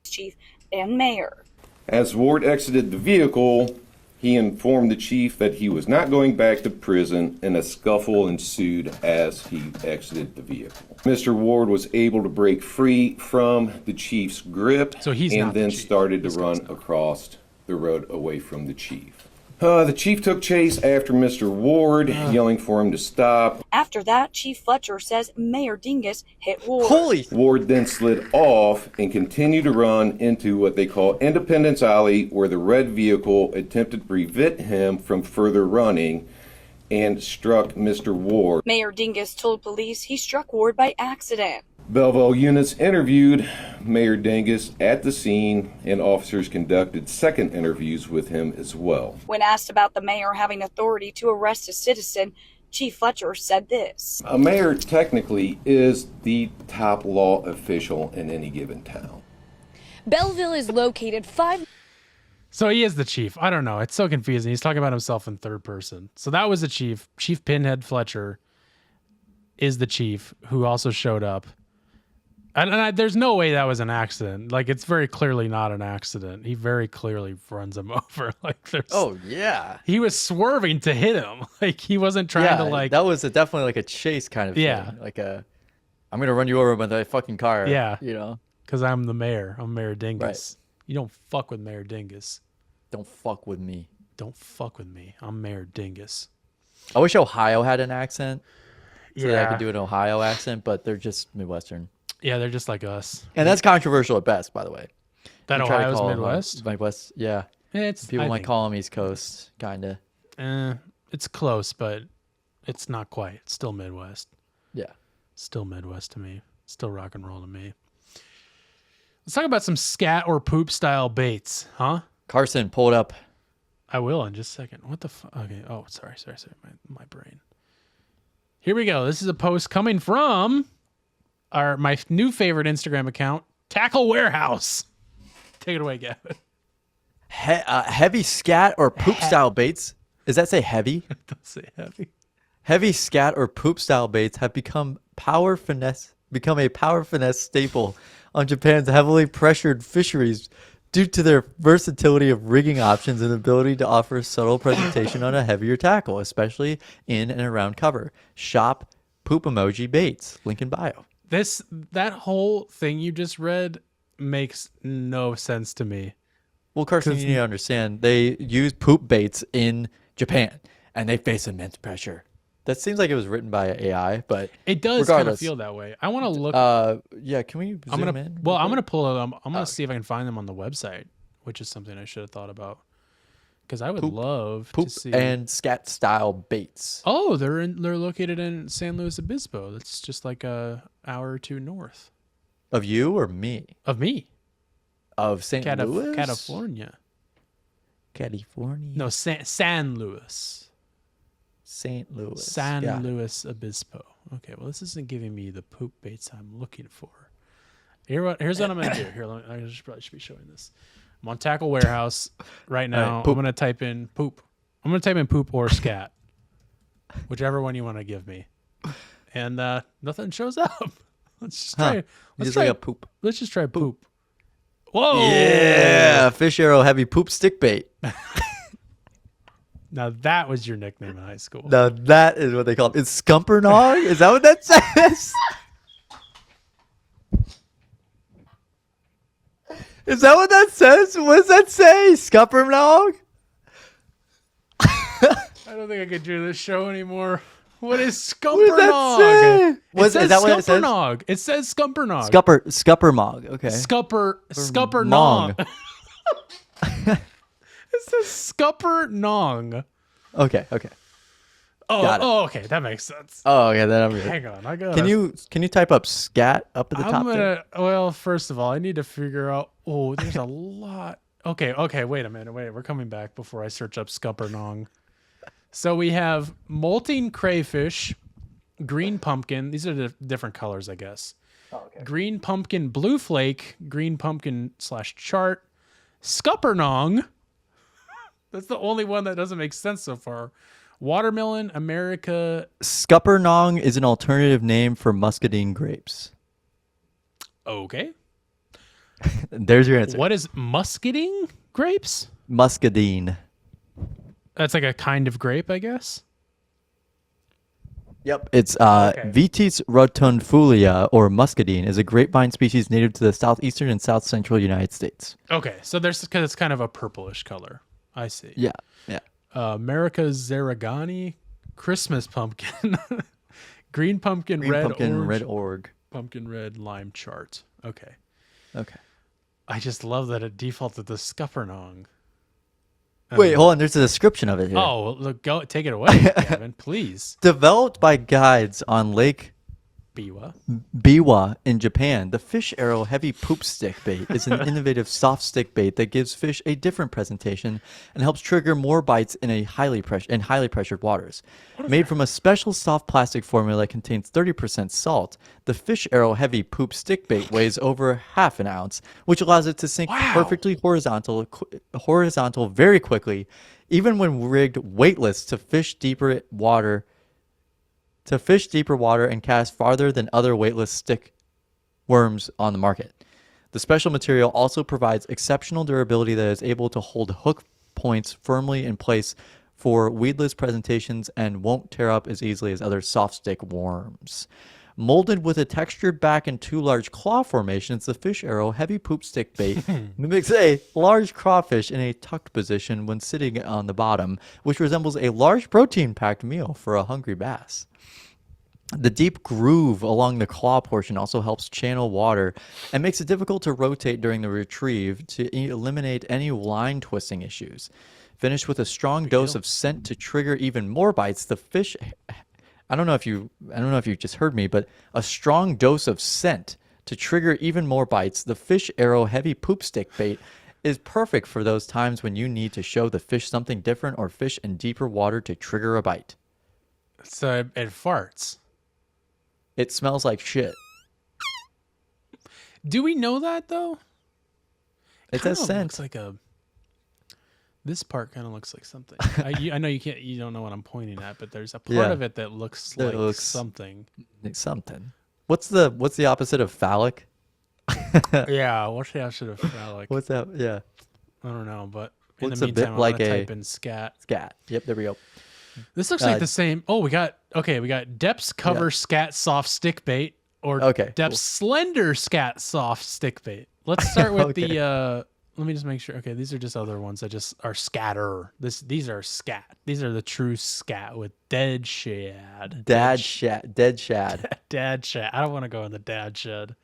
Chief and mayor. As Ward exited the vehicle, he informed the chief that he was not going back to prison, and a scuffle ensued as he exited the vehicle. Mr. Ward was able to break free from the chief's grip So he's and not the then chief. started to This run guy's not. across the road away from the chief. The chief took chase after Mr. Ward, yelling for him to stop. After that, Chief Fletcher says Mayor Dingus hit Ward. Holy. Ward then slid off and continued to run into what they call Independence Alley, where the red vehicle attempted to prevent him from further running and struck Mr. Ward. Mayor Dingus told police he struck Ward by accident. Belleville units interviewed Mayor Dingus at the scene, and officers conducted second interviews with him as well. When asked about the mayor having authority to arrest a citizen, Chief Fletcher said this. A mayor technically is the top law official in any given town. Belleville is located 5 So he is the chief. I don't know. It's so confusing. He's talking about himself in third person. So that was the chief. Chief Pinhead Fletcher is the chief who also showed up. There's no way that was an accident. Like, it's very clearly not an accident. He very clearly runs him over. Like, there's. Oh yeah. He was swerving to hit him. Like, he wasn't trying to like. that was definitely like a chase kind of Yeah. thing. Like I'm gonna run you over with a fucking car. Yeah. You know. Because I'm the mayor. I'm Mayor Dingus. Right. You don't fuck with Mayor Dingus. Don't fuck with me. Don't fuck with me. I'm Mayor Dingus. I wish Ohio had an accent. so that I could do an Ohio accent, but they're just Midwestern. Yeah, they're just like us. And that's controversial at best, by the way. That You try to Ohio's call them, Midwest? Midwest, yeah. People might call them East Coast, kind of. It's close, but it's not quite. It's still Midwest. Yeah. Still Midwest to me. Still rock and roll to me. Let's talk about some scat or poop style baits, huh? Carson, pull it up. I will in just a second. What the fuck? Okay. Oh, sorry. My brain. Here we go. This is a post coming from my new favorite Instagram account, Tackle Warehouse. Take it away, Gavin. Heavy scat or poop style baits. Does that say heavy? Don't say heavy. Heavy scat or poop style baits have become a power finesse staple on Japan's heavily pressured fisheries due to their versatility of rigging options and ability to offer subtle presentation on a heavier tackle, especially in and around cover. Shop poop emoji baits. Link in bio. That whole thing you just read makes no sense to me. Well, Carson, you need to understand, they use poop baits in Japan, and they face immense pressure. That seems like it was written by AI, but it does kind of feel that way. I want to look. Yeah, can we zoom in? Well, I'm gonna pull it. I'm gonna see if I can find them on the website, which is something I should have thought about. Because I would love poop to see and scat style baits. Oh, they're located in San Luis Obispo. That's just like a hour or two north. Of you or me? Of me. Of St. Louis? California. California. No, San Luis. St. Louis. San Luis Obispo. Okay, well, this isn't giving me the poop baits I'm looking for. Here's what I'm going to do. Here, I probably should be showing this. I'm on Tackle Warehouse right now. I'm going to type in poop. I'm going to type in poop or scat, whichever one you want to give me. And nothing shows up. Let's just try. Let's try like a poop. Let's just try poop. Whoa! Yeah, fish arrow heavy poop stick bait. Now that was your nickname in high school. Now that is what they call it. It's Scumpernog? Is that what that says? Is that what that says? What does that say? Scumpernog? I don't think I could do this show anymore. What is Scumpernog? What does that say? Is that what it says? Scumpernog. It says Scumpernog. Scuppermog. Okay. Scuppernog. It says Scuppernog. Okay. Oh, okay. That makes sense. Oh, yeah. Then I'm good. Hang on. I got. Can you type up scat up at the top there? Well, first of all, I need to figure out. Oh, there's a lot. Okay. Wait a minute. We're coming back before I search up Scuppernog. So we have molting crayfish, green pumpkin. These are the different colors, I guess. Oh, okay. Green pumpkin, blue flake, green pumpkin / chart, Scuppernog. That's the only one that doesn't make sense so far. Watermelon, America. Scuppernog is an alternative name for muscadine grapes. Okay. There's your answer. What is muscadine grapes? Muscadine. That's like a kind of grape, I guess. Yep. It's Vitis rotundifolia, or muscadine, is a grapevine species native to the southeastern and south central United States. Okay, so because it's kind of a purplish color. I see. Yeah. America's Zaragani, Christmas pumpkin, green pumpkin, Green red pumpkin, orange, red org. pumpkin red lime chart. Okay. I just love that it defaulted to Scuppernog. Wait, hold on. There's a description of it here. Oh, look, take it away, Gavin, please. Developed by guides on Lake Biwa in Japan, the fish arrow heavy poop stick bait is an innovative soft stick bait that gives fish a different presentation and helps trigger more bites in highly pressured waters. Made from a special soft plastic formula that contains 30% salt, the fish arrow heavy poop stick bait weighs over half an ounce, which allows it to sink perfectly horizontal very quickly, even when rigged weightless to fish deeper water and cast farther than other weightless stick worms on the market. The special material also provides exceptional durability that is able to hold hook points firmly in place for weedless presentations and won't tear up as easily as other soft stick worms. Molded with a textured back and two large claw formations, the fish arrow heavy poop stick bait mimics a large crawfish in a tucked position when sitting on the bottom, which resembles a large protein-packed meal for a hungry bass. The deep groove along the claw portion also helps channel water and makes it difficult to rotate during the retrieve to eliminate any line twisting issues. Finished with a strong dose of scent to trigger even more bites, the fish I don't know if you just heard me, but a strong dose of scent to trigger even more bites. The Fish Arrow Heavy Poop Stick bait is perfect for those times when you need to show the fish something different or fish in deeper water to trigger a bite. So it farts. It smells like shit. Do we know that though? It says Kinda scent. looks like a. This part kind of looks like something. I know you can't. You don't know what I'm pointing at, but there's a part of it that looks That like looks something. Something. What's the opposite of phallic? Yeah, what's the opposite of phallic? What's that? Yeah. I don't know, but in What's the a bit meantime, I'm like gonna a- type in scat. Scat. Yep, there we go. This looks like the same. Oh, we got Depth's cover scat soft stick bait or Okay, Depth's slender scat soft stick bait. Let's start with Okay. the. Let me just make sure. Okay, these are just other ones that just are scatter. These are scat. These are the true scat with dead shad. Dead shad. Dad shed. I don't want to go in the dad shed.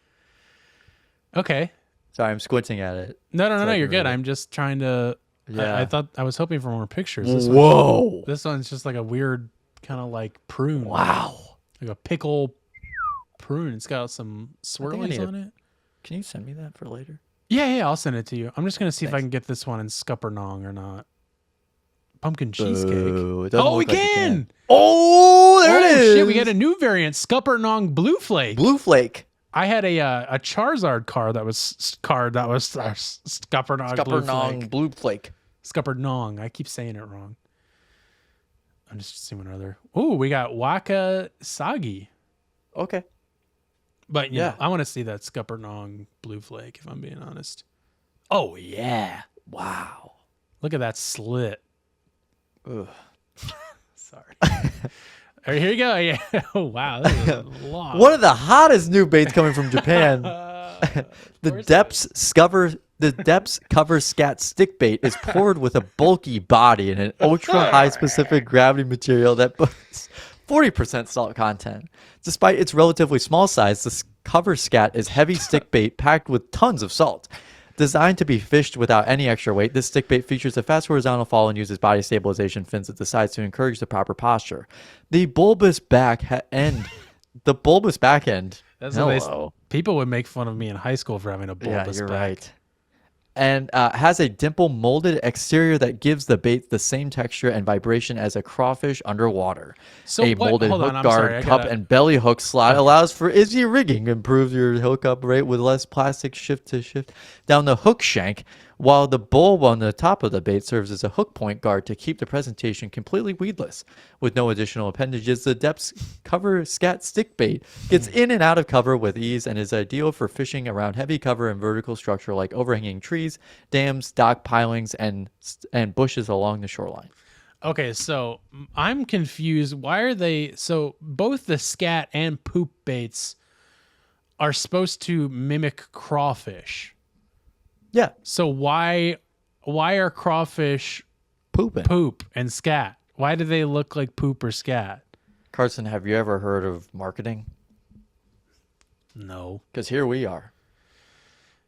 Okay. Sorry, I'm squinting at it. No, So I you're can good. read it. I'm just trying to. Yeah. I thought I was hoping for more pictures. Whoa. This one's just like a weird kind of like prune. Wow. Like a pickle prune. It's got some I swirlies need on it. Can you send me that for later? Yeah, I'll send it to you. I'm just gonna see if I Thanks. can get this one in Scuppernong or not. Pumpkin cheesecake. Boo, it doesn't Oh, we look like you can. Oh, there it is. Shit, we got a new variant, Scuppernong Blue Flake. Blue Flake. I had a Charizard card that was Scuppernong Blue Scuppernong Flake. Blue Flake. Scuppernong. I keep saying it wrong. I'm just seeing what other. Oh, we got Waka Sagi. Okay. But Yeah. yeah, I want to see that Scuppernong Blue Flake, if I'm being honest. Oh yeah. Wow. Look at that slit. Ugh. Sorry. All right, here you go. Yeah. Oh wow. This is long. One of the hottest new baits coming from Japan. The Depths cover scat stick bait is poured with a bulky body and an ultra high specific gravity material that boasts 40% salt content. Despite its relatively small size, the cover scat is heavy stick bait packed with tons of salt. Designed to be fished without any extra weight, this stick bait features a fast horizontal fall and uses body stabilization fins at the sides to encourage the proper posture. The bulbous back end. That's what Hello. people would make fun of me in high school for having a bulbous Yeah, you're back. right. And has a dimple molded exterior that gives the bait the same texture and vibration as a crawfish underwater. So a what- molded hold hook on, I'm guard, sorry, I cup, gotta- and belly hook slot allows for easy rigging, improves your hookup rate with less plastic shift down the hook shank, while the bulb on the top of the bait serves as a hook point guard to keep the presentation completely weedless. With no additional appendages, the Depths cover scat stick bait gets in and out of cover with ease and is ideal for fishing around heavy cover and vertical structure like overhanging trees, dams, dock pilings, and bushes along the shoreline. Okay, so I'm confused. Why are they so both the scat and poop baits are supposed to mimic crawfish? Yeah, So why are crawfish pooping. poop and scat? Why do they look like poop or scat? Carson, have you ever heard of marketing? No. Because here we are.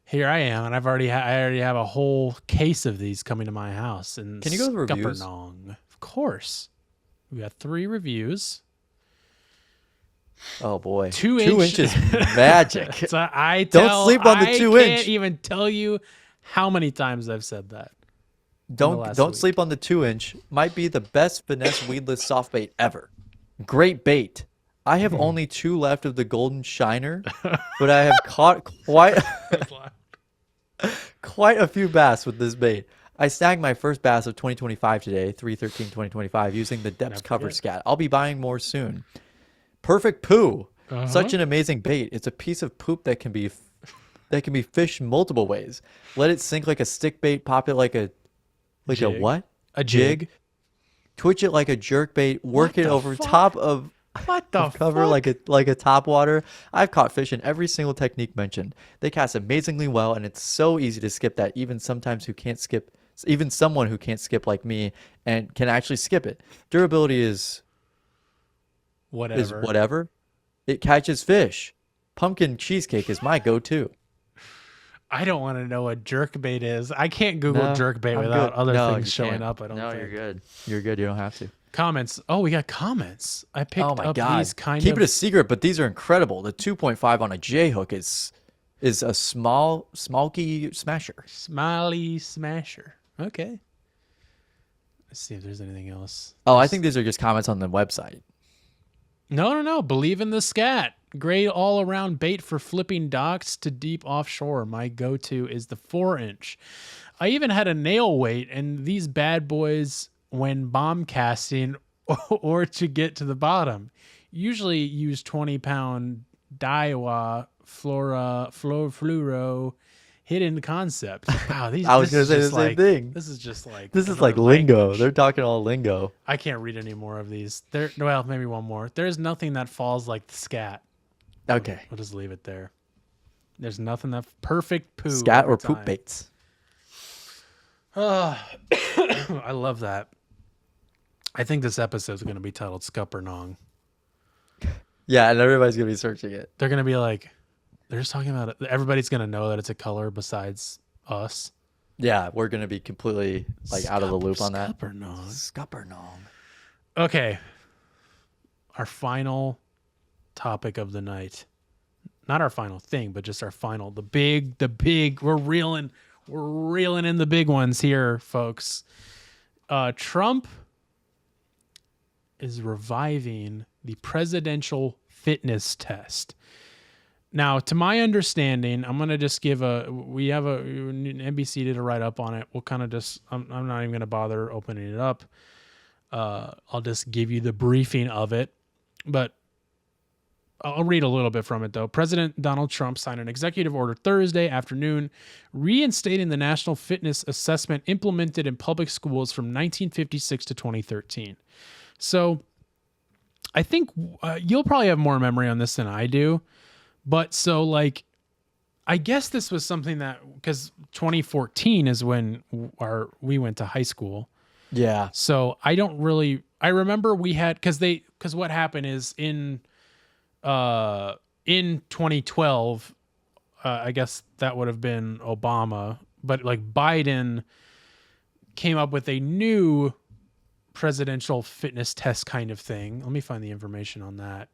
Here I am, and I already have a whole case of these coming to my house. And Can you go to the reviews? Of course. We got 3 reviews. Oh boy, 2 inches magic. So Don't sleep on the 2 I inch. can't even tell you how many times I've said that. Don't last don't week. sleep on the 2 inch. Might be the best finesse weedless soft bait ever. Great bait. I have only 2 left of the golden shiner, but I have caught quite a few bass with this bait. I snagged my first bass of 2025 today, 3/13/2025, using the Depths cover scat. I'll be buying more soon. Perfect poo. Such an amazing bait. It's a piece of poop that can be fished multiple ways. Let it sink like a stick bait, pop it like a Jig. what? A jig? Twitch it like a jerk bait, work it the over fuck? top of What the cover fuck? like a top water. I've caught fish in every single technique mentioned. They cast amazingly well, and it's so easy to skip that even someone who can't skip like me and can actually skip it. Durability is Whatever. whatever. It catches fish. Pumpkin cheesecake is my go-to. I don't want to know what jerkbait is. I can't Google No, jerkbait I'm without good. other No, things you showing can't. up. I don't No, think. you're good. You're good. You don't have to. Comments. Oh, we got comments. I picked Oh my up god. these kind Keep of it a secret, but these are incredible. The 2.5 on a J hook is a smalky smasher. smiley smasher. Okay. Let's see if there's anything else. Oh, I think these are just comments on the website. No. Believe in the scat. Great all around bait for flipping docks to deep offshore. My go to is the 4-inch. I even had a nail weight, and these bad boys, when bomb casting or to get to the bottom, usually use 20-pound Daiwa fluoro hidden concept. Wow, these. I was this gonna is say the just same thing. This is just like This is another like lingo. language. They're talking all lingo. I can't read any more of these. Well, maybe one more. There's nothing that falls like the scat. Okay. We'll just leave it there. There's nothing that perfect poo. Scat every or poop time. baits. I love that. I think this episode is going to be titled Scuppernong. Yeah, and everybody's gonna be searching it. They're going to be like, they're just talking about it. Everybody's going to know that it's a color besides us. Yeah, we're gonna be completely like out of the loop on that. Scuppernong. Scuppernong. Okay. Our final topic of the night. Not our final thing, but just our final. The big. We're reeling in the big ones here, folks. Trump is reviving the presidential fitness test. Now, to my understanding, I'm going to just give NBC did a write-up on it. We'll kind of just, I'm not even going to bother opening it up. I'll just give you the briefing of it. But I'll read a little bit from it, though. President Donald Trump signed an executive order Thursday afternoon reinstating the national fitness assessment implemented in public schools from 1956 to 2013. So I think you'll probably have more memory on this than I do. But so, like, I guess this was something that, because 2014 is when we went to high school. Yeah. So I remember we had, because what happened is in 2012, I guess that would have been Obama, but like Biden came up with a new presidential fitness test kind of thing. Let me find the information on that.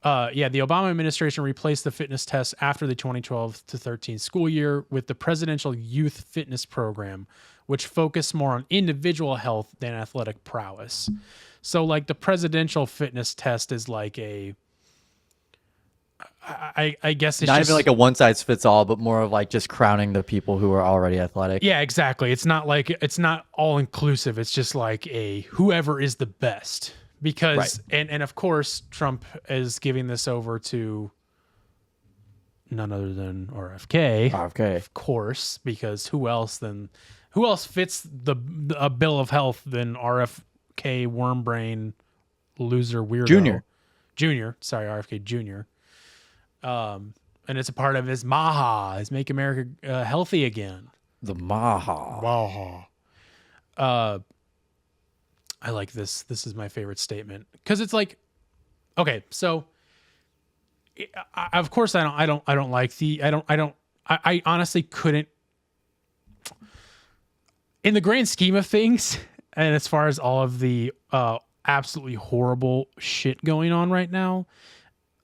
The Obama administration replaced the fitness test after the 2012 to 13 school year with the Presidential Youth Fitness Program, which focused more on individual health than athletic prowess. So, like, the presidential fitness test is like I guess it's Not just even like a one size fits all, but more of like just crowning the people who are already athletic. Yeah, exactly. It's not all inclusive. It's just like whoever is the best. Because and of course Trump is giving this over to none other than RFK. Of course, because who else fits a bill of health than RFK worm brain loser weirdo Junior. Sorry, RFK Jr. And it's a part of his Maha, his Make America Healthy Again. The Maha. I like this. This is my favorite statement because it's like, okay, so of course I honestly couldn't, in the grand scheme of things, and as far as all of the absolutely horrible shit going on right now,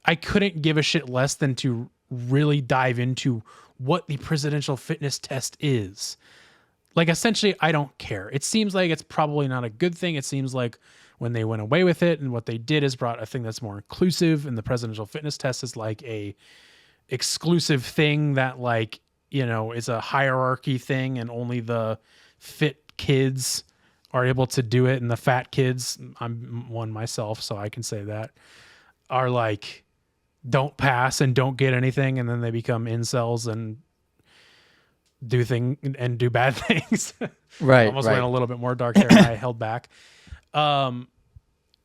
I couldn't give a shit less than to really dive into what the presidential fitness test is. Like, essentially, I don't care. It seems like it's probably not a good thing. It seems like when they went away with it and what they did is brought a thing that's more inclusive, and the presidential fitness test is like a exclusive thing that, like, you know, is a hierarchy thing and only the fit kids are able to do it. And the fat kids, I'm one myself, so I can say that, are like, don't pass and don't get anything. And then they become incels and do bad things. Right. Almost went a little bit more dark there. I held back. And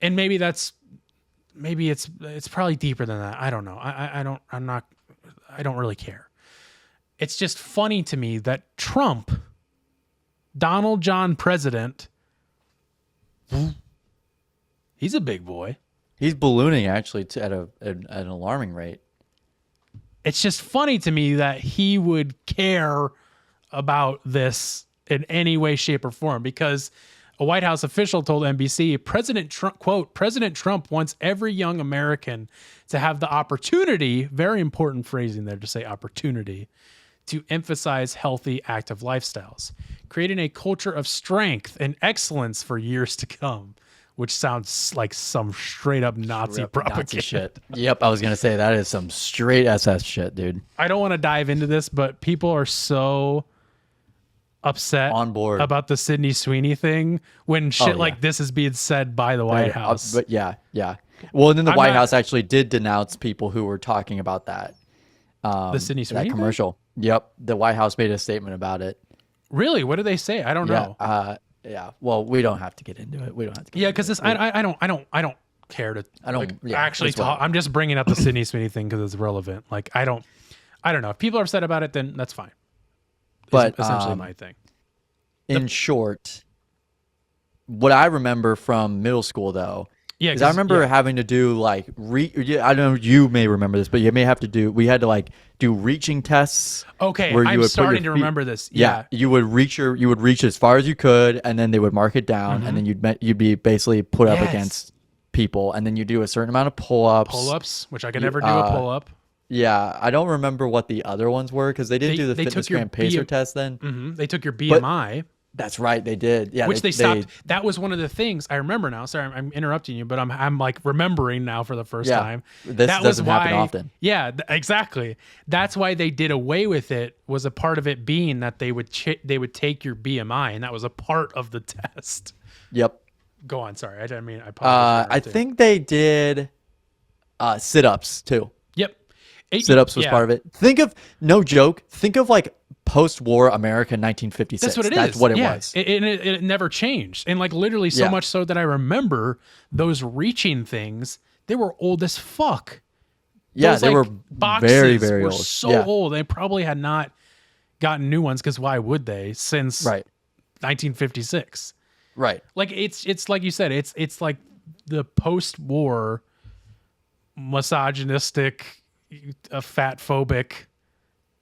maybe it's probably deeper than that. I don't know. I don't really care. It's just funny to me that Trump, Donald John President, he's a big boy. He's ballooning actually at an alarming rate. It's just funny to me that he would care about this in any way, shape, or form, because a White House official told NBC, President Trump, quote, President Trump wants every young American to have the opportunity, very important phrasing there to say opportunity, to emphasize healthy, active lifestyles, creating a culture of strength and excellence for years to come, which sounds like some straight up Nazi propaganda. Nazi shit. Yep, I was gonna say that is some straight SS shit, dude. I don't want to dive into this, but people are so upset On board about the Sydney Sweeney thing when shit like this is being said by the White House. But yeah. Well, and then the White House actually did denounce people who were talking about that. The Sydney Sweeney that commercial. Yep, the White House made a statement about it. Really? What did they say? I don't know. Yeah. Well, we don't have to get into it. We don't have to. Get because this I don't care to. I don't actually talk. I'm just bringing up the Sydney Sweeney thing because it's relevant. Like I don't know. If people are upset about it, then that's fine. But essentially my thing. In short, what I remember from middle school though, is I remember having to do like I don't know, you may remember this, but you may have to do. We had to like do reaching tests. Okay, where you I'm would starting to remember this. Yeah, you would reach as far as you could, and then they would mark it down, and then you'd be basically put up against people, and then you do a certain amount of pull-ups. Which I could never do a pull-up. Yeah, I don't remember what the other ones were because they didn't do the fitness gram pacer test then. They took your BMI. That's right, they did. Yeah, which they stopped. That was one of the things I remember now. Sorry, I'm interrupting you, but I'm like remembering now for the first time. This doesn't happen often. Yeah, exactly. That's why they did away with it. Was a part of it being that they would take your BMI, and that was a part of the test. Yep. Go on. Sorry, I didn't mean. I apologize. I think they did sit-ups too. Yep. Sit-ups was part of it. Think of like post-war America 1956. That's what it is. That's what it was. It never changed. And like literally so much so that I remember those reaching things, they were old as fuck. Yeah, they were very, very old. So old. They probably had not gotten new ones because why would they since 1956? Right. Like it's like you said, it's like the post-war misogynistic, fat phobic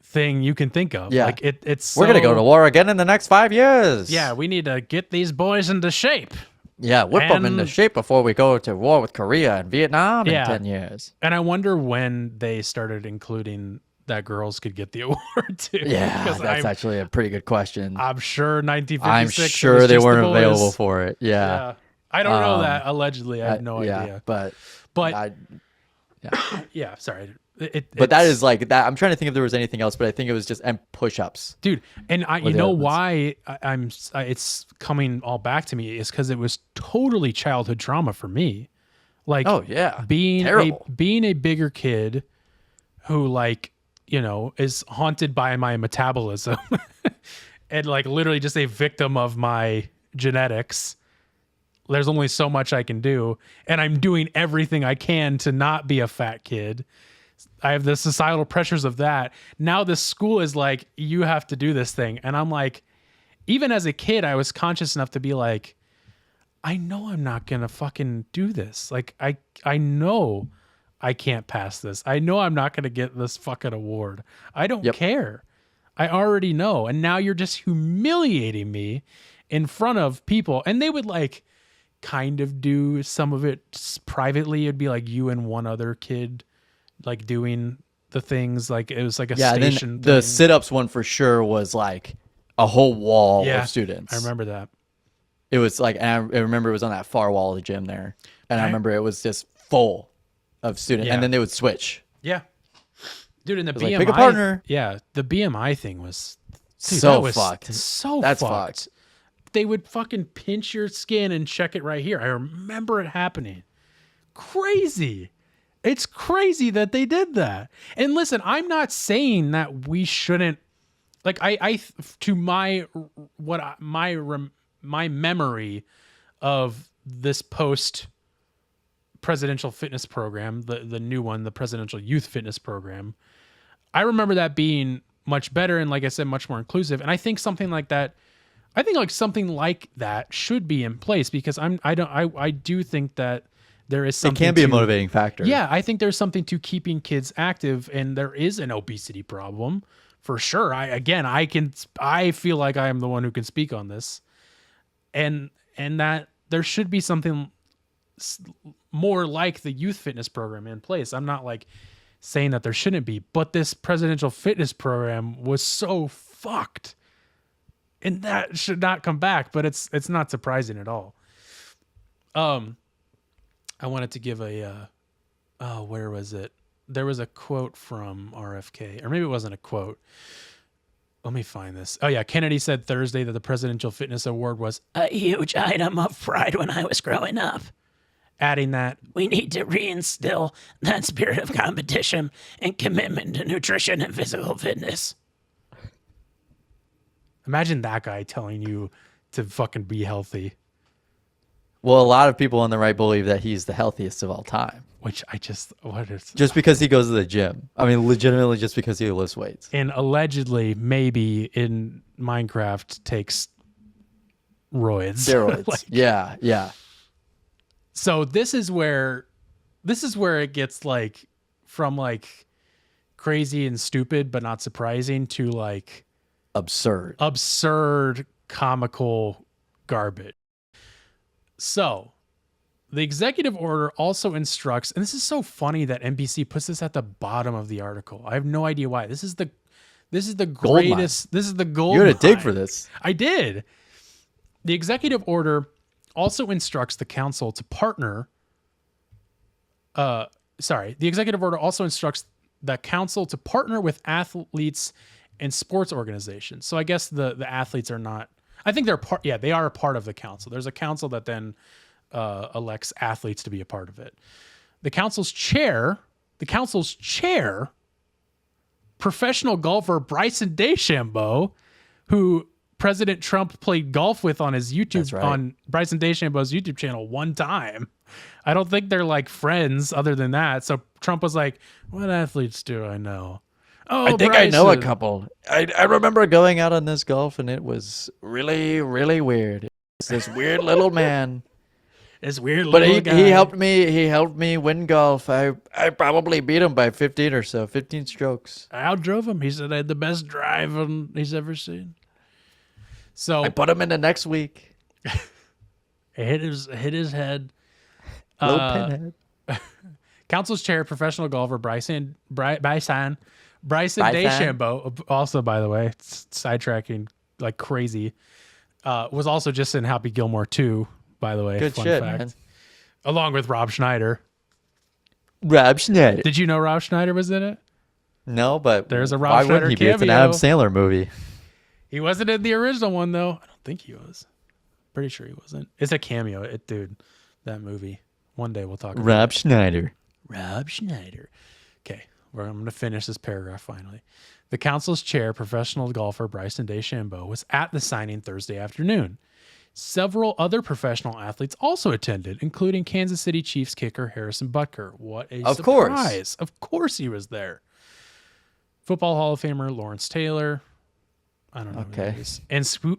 thing you can think of. Yeah. Like it's we're gonna go to war again in the next 5 years. Yeah, we need to get these boys into shape. Yeah, whip them into shape before we go to war with Korea and Vietnam in 10 years. And I wonder when they started including that girls could get the award too. Yeah, that's actually a pretty good question. I'm sure 1956. I'm sure they weren't available for it. Yeah. I don't know that. Allegedly, I have no idea. But yeah, sorry. But that is like that. I'm trying to think if there was anything else, but I think it was just push-ups, dude. And you know why it's coming all back to me is because it was totally childhood trauma for me. Like, being a bigger kid who like is haunted by my metabolism and like literally just a victim of my genetics. There's only so much I can do, and I'm doing everything I can to not be a fat kid. I have the societal pressures of that. Now this school is like, you have to do this thing. And I'm like, even as a kid, I was conscious enough to be like, I know I'm not going to fucking do this. Like, I know I can't pass this. I know I'm not going to get this fucking award. I don't care. I already know. And now you're just humiliating me in front of people. And they would like kind of do some of it privately. It'd be like you and one other kid like doing the things, like it was like a station thing. The sit-ups one for sure was like a whole wall of students. I remember that. It was like, and I remember it was on that far wall of the gym there, and I remember it was just full of students, and then they would switch. Yeah, dude, and the BMI, like, pick a partner. Yeah, the BMI thing was fucked. That's fucked. They would fucking pinch your skin and check it right here. I remember it happening. Crazy. It's crazy that they did that. And listen, I'm not saying that we shouldn't, like my memory of this post presidential fitness program, the new one, the presidential youth fitness program. I remember that being much better and, like I said, much more inclusive. And I think something like that should be in place because I do think that there is It something can be a to- motivating factor. Yeah, I think there's something to keeping kids active, and there is an obesity problem for sure. I feel like I am the one who can speak on this, and that there should be something more like the youth fitness program in place. I'm not like saying that there shouldn't be, but this presidential fitness program was so fucked, and that should not come back. But it's not surprising at all. I wanted to give where was it? There was a quote from RFK, or maybe it wasn't a quote. Let me find this. Oh yeah, Kennedy said Thursday that the Presidential Fitness Award was A huge item of pride when I was growing up. adding that We need to reinstill that spirit of competition and commitment to nutrition and physical fitness. imagine that guy telling you to fucking be healthy, Well, a lot of people on the right believe that he's the healthiest of all time. which what is Just because he goes to the gym. I mean, legitimately just because he lifts weights. and allegedly maybe in Minecraft takes roids. Steroids. Like, yeah. so this is where it gets like from like crazy and stupid but not surprising to like absurd comical garbage. So the executive order also instructs, and this is so funny that NBC puts this at the bottom of the article. I have no idea why. This is the Gold mine. greatest. This is the gold. You had to dig mine. for this. I did. The executive order also instructs the council to partner. The executive order also instructs the council to partner with athletes and sports organizations. So I guess the athletes are not. I think they're part. Yeah, they are a part of the council. There's a council that then elects athletes to be a part of it. The council's chair, professional golfer Bryson DeChambeau, who President Trump played golf with on his YouTube, That's right. on Bryson DeChambeau's YouTube channel one time. I don't think they're like friends other than that. So Trump was like, what athletes do I know? Oh, I think I know a Bryson. couple. I remember going out on this golf and it was really, really weird. It's this weird little man. This weird But little he guy. he helped me win golf. I probably beat him by 15 strokes. I outdrove him. He said I had the best drive he's ever seen. So I put him in the next week. it hit his head. Little pinhead. Council's chair, professional golfer Bryson DeChambeau, also by the way, it's sidetracking like crazy, was also just in Happy Gilmore 2, by the way. Good fun shit, fact. man. Along with Rob Schneider. Rob Schneider. Did you know Rob Schneider was in it? No, but There's a Rob why Schneider wouldn't he be? It's an cameo. Adam Sandler movie. He wasn't in the original one though. I don't think he was. Pretty sure he wasn't. It's a cameo. Dude, that movie. One day we'll talk about Rob Schneider. Rob Schneider. Okay, I'm going to finish this paragraph finally. The council's chair, professional golfer Bryson DeChambeau, was at the signing Thursday afternoon. Several other professional athletes also attended, including Kansas City Chiefs kicker Harrison Butker. What a Of course. surprise. Of course he was there. Football Hall of Famer Lawrence Taylor. I don't know who that Okay. is.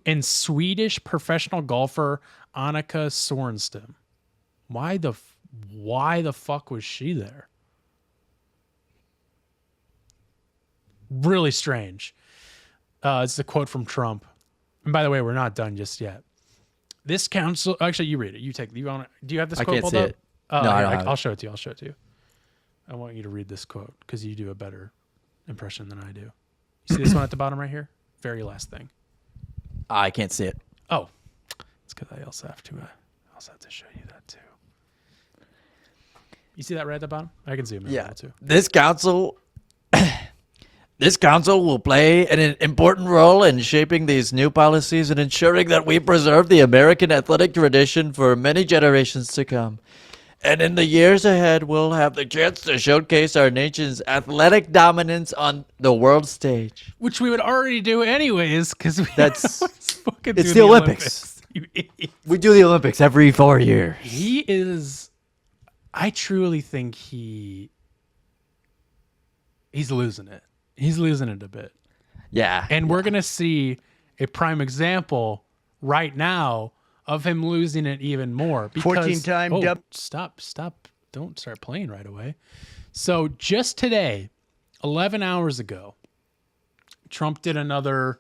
And Swedish professional golfer Annika Sorenstam. Why the fuck was she there? Really strange. It's a quote from Trump. And by the way, we're not done just yet. This council, actually, you read it. Do you have this I quote can't pulled see up? it. Oh, No, I here, don't have I'll it. show it to you. I want you to read this quote because you do a better impression than I do. You see this one at the bottom right here? Very last thing. I can't see it. Oh, it's because I also have to show you that too. You see that right at the bottom? I can zoom in a Yeah. little too. This council will play an important role in shaping these new policies and ensuring that we preserve the American athletic tradition for many generations to come. And in the years ahead, we'll have the chance to showcase our nation's athletic dominance on the world stage. Which we would already do anyways because That's- it's the Olympics. You idiot. We do the Olympics every 4 years. He is. I truly think he's losing it. He's losing it a bit. Yeah. And we're going to see a prime example right now of him losing it even more. Because, 14-time Stop. Don't start playing right away. So just today, 11 hours ago, Trump did another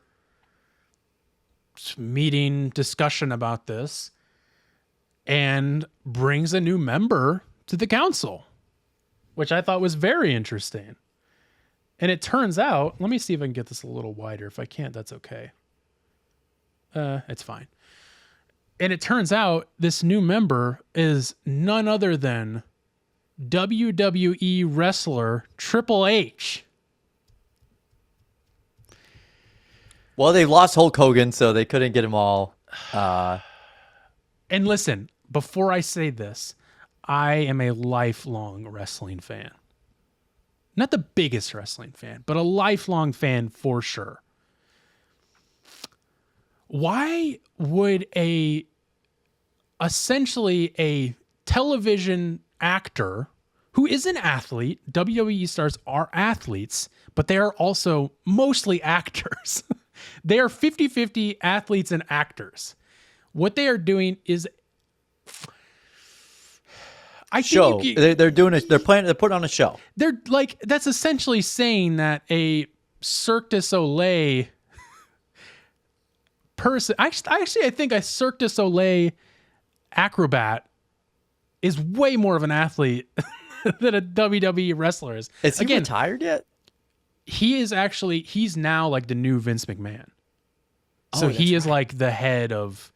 meeting discussion about this and brings a new member to the council, which I thought was very interesting. And it turns out, let me see if I can get this a little wider. If I can't, that's okay. It's fine. And it turns out this new member is none other than WWE wrestler Triple H. Well, they lost Hulk Hogan, so they couldn't get him all. And listen, before I say this, I am a lifelong wrestling fan. Not the biggest wrestling fan, but a lifelong fan for sure. Why would essentially a television actor who is an athlete, WWE stars are athletes, but they are also mostly actors. They are 50-50 athletes and actors. What they are doing is They're putting on a show. They're like, that's essentially saying that a Cirque du Soleil person, actually, I think a Cirque du Soleil acrobat is way more of an athlete than a WWE wrestler is. Is he retired yet? He's now like the new Vince McMahon. So he is like the head of,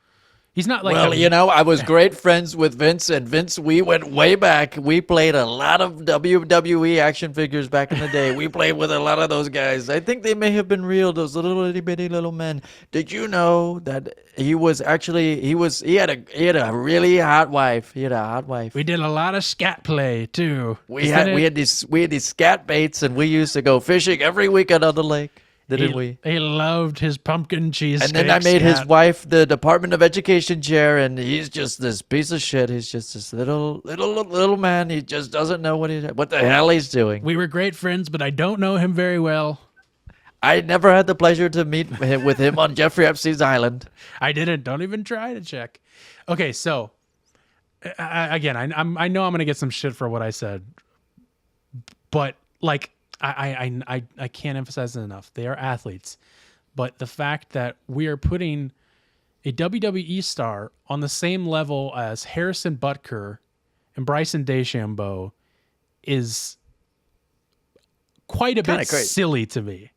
he's not like, I was great friends with Vince, and Vince, we went way back. We played a lot of WWE action figures back in the day. We played with a lot of those guys. I think they may have been real, those little itty bitty little men. Did you know that he had a really hot wife. He had a hot wife. we did a lot of scat play too. We had these scat baits, and we used to go fishing every weekend on the lake. Didn't we? He loved his pumpkin cheese. And then I made his wife the Department of Education chair, and he's just this piece of shit. He's just this little man. He just doesn't know what the hell he's doing. We were great friends, but I don't know him very well. I never had the pleasure to meet with him on Jeffrey Epstein's island. I didn't. Don't even try to check. Okay, so again, I know I'm gonna get some shit for what I said, but like. I can't emphasize it enough. They are athletes. But the fact that we are putting a WWE star on the same level as Harrison Butker and Bryson DeChambeau is quite a bit silly to me.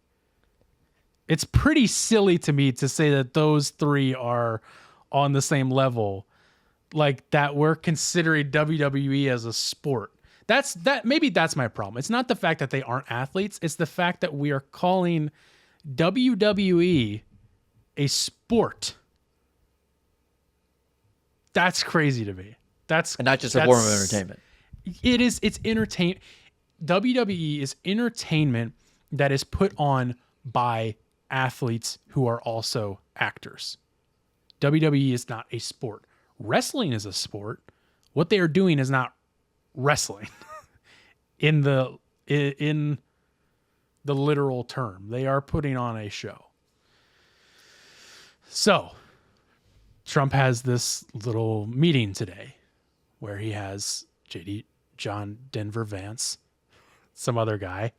It's pretty silly to me to say that those three are on the same level, like that we're considering WWE as a sport. Maybe that's my problem. It's not the fact that they aren't athletes. It's the fact that we are calling WWE a sport. That's crazy to me. And not just a form of entertainment. It is. It's entertain. WWE is entertainment that is put on by athletes who are also actors. WWE is not a sport. Wrestling is a sport. What they are doing is not wrestling in the literal term. They are putting on a show. So Trump has this little meeting today where he has John Denver Vance, some other guy,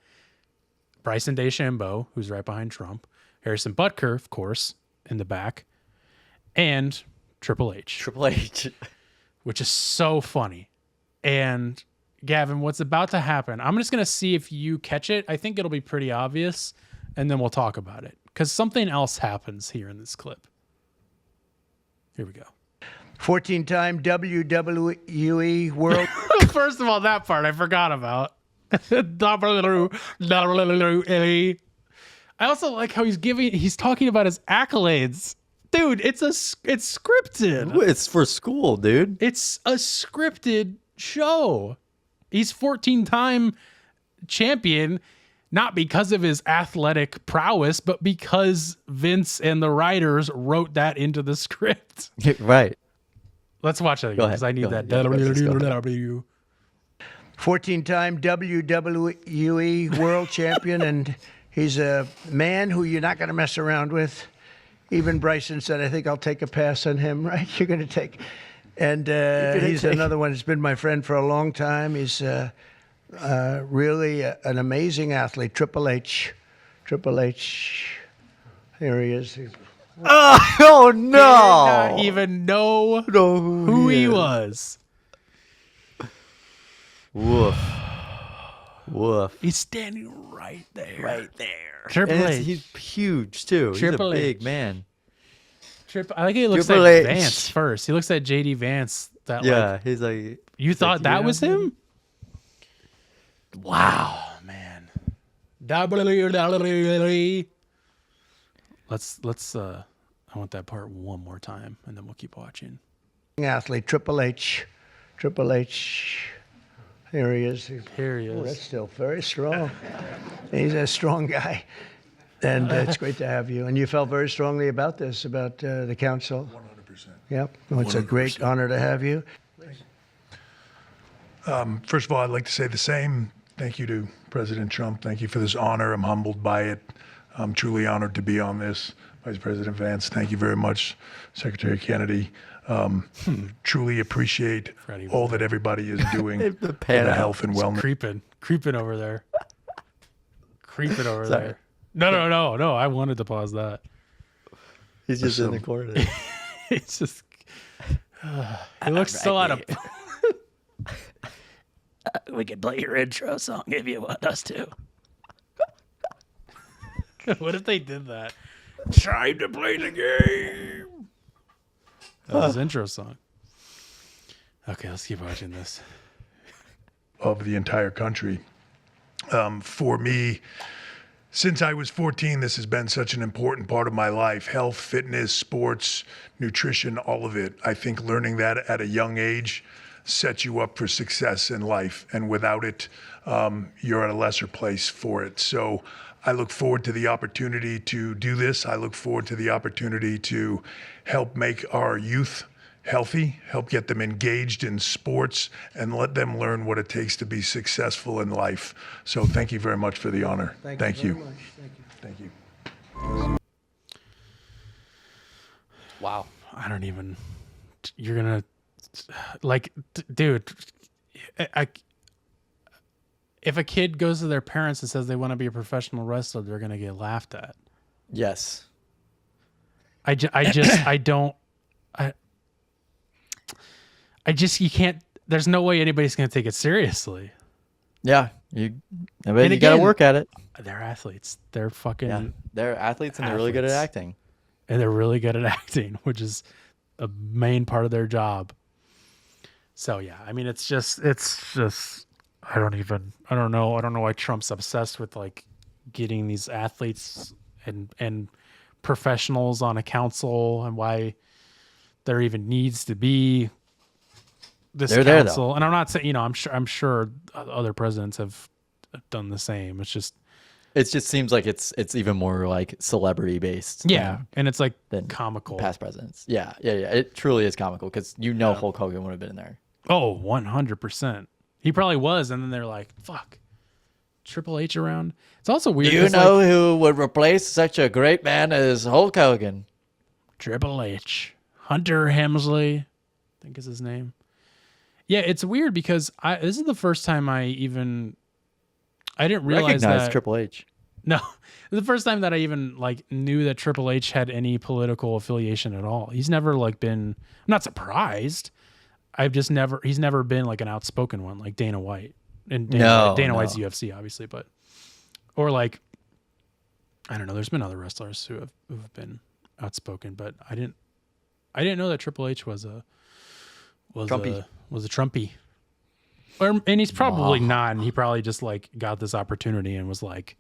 Bryson DeChambeau, who's right behind Trump, Harrison Butker, of course, in the back, and Triple H, which is so funny. And Gavin, what's about to happen, I'm just going to see if you catch it. I think it'll be pretty obvious, and then we'll talk about it, because something else happens here in this clip. Here we go. 14-time WWE World. First of all, that part I forgot about. I also like how he's talking about his accolades. Dude, it's scripted. It's for school, dude. It's a scripted show. He's 14-time champion, not because of his athletic prowess, but because Vince and the writers wrote that into the script. Right. Let's watch that again, because I need that. 14-time WWE World Champion, and he's a man who you're not going to mess around with. even Bryson said, I think I'll take a pass on him, right? You're going to take. And he's another one who's been my friend for a long time. He's really an amazing athlete. Triple H. Here he is. Oh no! Not even know who he was. Woof. Woof. He's standing right there. Right there. Triple And H. he's huge too. Triple He's a big H. man. I like he looks Triple at H. Vance first. He looks at JD Vance. That Yeah, like, he's like. you thought that was him? Wow. Oh man. WWE. Let's I want that part one more time and then we'll keep watching. Athlete, Triple H. Here he is. Here he Oh, that's is. still very strong. He's a strong guy. And it's great to have you. And you felt very strongly about this, about the council. 100%. Yep. Well, it's a great honor to have you. First of all, I'd like to say the same. Thank you to President Trump. Thank you for this honor. I'm humbled by it. I'm truly honored to be on this. Vice President Vance, thank you very much. Secretary Kennedy, truly appreciate all that everybody is doing for the health and wellness. Creeping over there. Creeping over Sorry. there. No. I wanted to pause that. He's just in the corner. It's just. He looks so out of. We can play your intro song if you want us to. What if they did that? Time to play the game. That was his intro song. Okay, let's keep watching this. Of the entire country. For me, since I was 14, this has been such an important part of my life. Health, fitness, sports, nutrition, all of it. I think learning that at a young age sets you up for success in life. And without it, you're at a lesser place for it. So I look forward to the opportunity to do this. I look forward to the opportunity to help make our youth healthy, help get them engaged in sports, and let them learn what it takes to be successful in life. So thank you very much for the honor. Thank you. very much. Thank you. Thank you. Wow. I don't even. You're gonna, like, dude. If a kid goes to their parents and says they want to be a professional wrestler, they're gonna get laughed at. Yes. I just, you can't. There's no way anybody's gonna take it seriously. Yeah. You got to again, work at it. They're athletes. They're fucking. Yeah. They're athletes and they're really good at Athletes. acting. And they're really good at acting, which is a main part of their job. So yeah, I mean, it's just, I don't know why Trump's obsessed with like getting these athletes and professionals on a council and why there even needs to be this They're there, council. And I'm not saying, I'm sure other presidents have done the same. It's just, It just seems like it's even more like celebrity based. yeah. And it's like Than comical. Past presidents. Yeah. It truly is comical because Hulk Hogan would have been in there. Oh, 100%. He probably was. And then they're like, fuck, Triple H around. It's also weird. Do you know who would replace such a great man as Hulk Hogan? Triple H. Hunter Hemsley, I think is his name. Yeah, it's weird because this is the first time I didn't realize Recognize that Triple H. No, it's the first time that I even like knew that Triple H had any political affiliation at all. He's never like been. I'm not surprised. He's never been like an outspoken one like Dana White. And Dana White's UFC obviously, but or like I don't know. There's been other wrestlers who have been outspoken, but I didn't know that Triple H was a Trumpy. And he's probably not, and he probably just like got this opportunity and was like,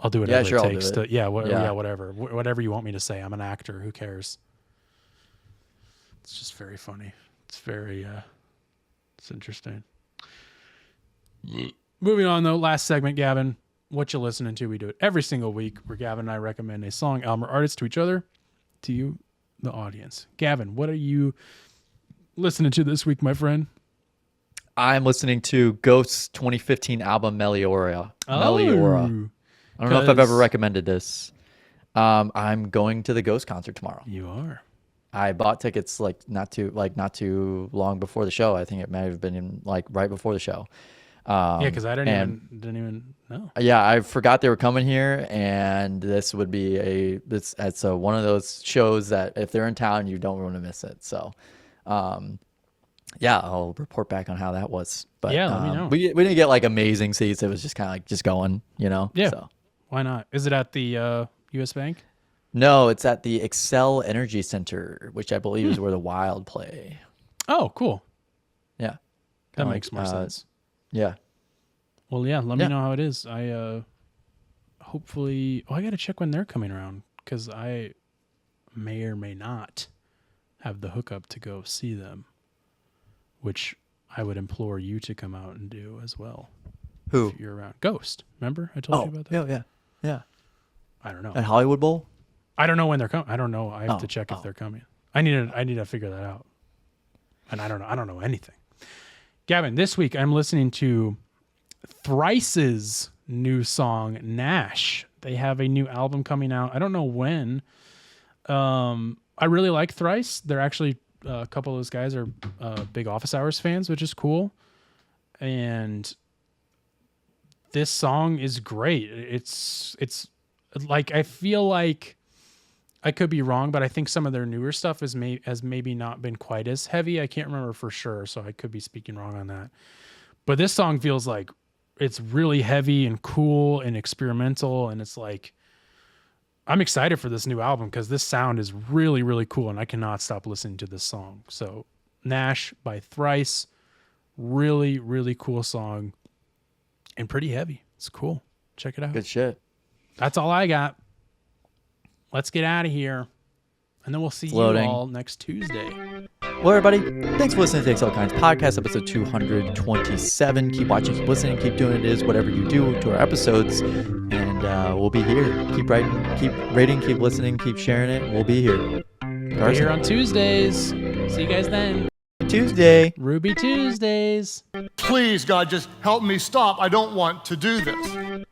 I'll do whatever it takes to, whatever. Whatever you want me to say. I'm an actor. Who cares? It's just very funny. It's very, it's interesting. Moving on though, last segment, Gavin, what you listening to? We do it every single week where Gavin and I recommend a song, album, or artist to each other, to you, the audience. Gavin, what are you listening to this week, my friend? I'm listening to Ghost's 2015 album Meliora. Oh. Meliora. I don't know if I've ever recommended this. I'm going to the Ghost concert tomorrow. You are. I bought tickets not too long before the show. I think it might have been right before the show. Yeah, because I didn't even know. Yeah, I forgot they were coming here, and this would be it's one of those shows that if they're in town, you don't want to miss it. So, yeah, I'll report back on how that was. But yeah, let me know. We didn't get amazing seats. It was just kind of just going, Yeah. So. Why not? Is it at the U.S. Bank? No, it's at the Excel Energy Center, which I believe is where the Wild play. Oh, cool. Yeah, That makes more sense. Yeah. Well, yeah. Let me know how it is. I hopefully. Oh, I got to check when they're coming around because I may or may not have the hookup to go see them, which I would implore you to come out and do as well. Who? If you're around. Ghost. Remember I told you about that? Yeah. I don't know. At Hollywood Bowl? I don't know when they're coming. I don't know. I have to check if they're coming. I need to figure that out. And I don't know anything. Gavin, this week I'm listening to Thrice's new song, Nash. They have a new album coming out. I don't know when. I really like Thrice. They're actually, a couple of those guys are big Office Hours fans, which is cool. And this song is great. It's I feel like, I could be wrong, but I think some of their newer stuff has maybe not been quite as heavy. I can't remember for sure, so I could be speaking wrong on that. But this song feels like it's really heavy and cool and experimental, and it's I'm excited for this new album because this sound is really, really cool, and I cannot stop listening to this song. So Nash by Thrice, really, really cool song, and pretty heavy. It's cool. Check it out. Good shit. That's all I got. Let's get out of here. And then we'll see you all next Tuesday. Well, everybody, thanks for listening to the Excel Kinds Podcast, episode 227. Keep watching, keep listening, keep doing whatever you do to our episodes. And we'll be here. Keep writing, keep rating, keep listening, keep sharing it. We'll be here. We're here on Tuesdays. See you guys then. Tuesday. Ruby Tuesdays. Please, God, just help me stop. I don't want to do this.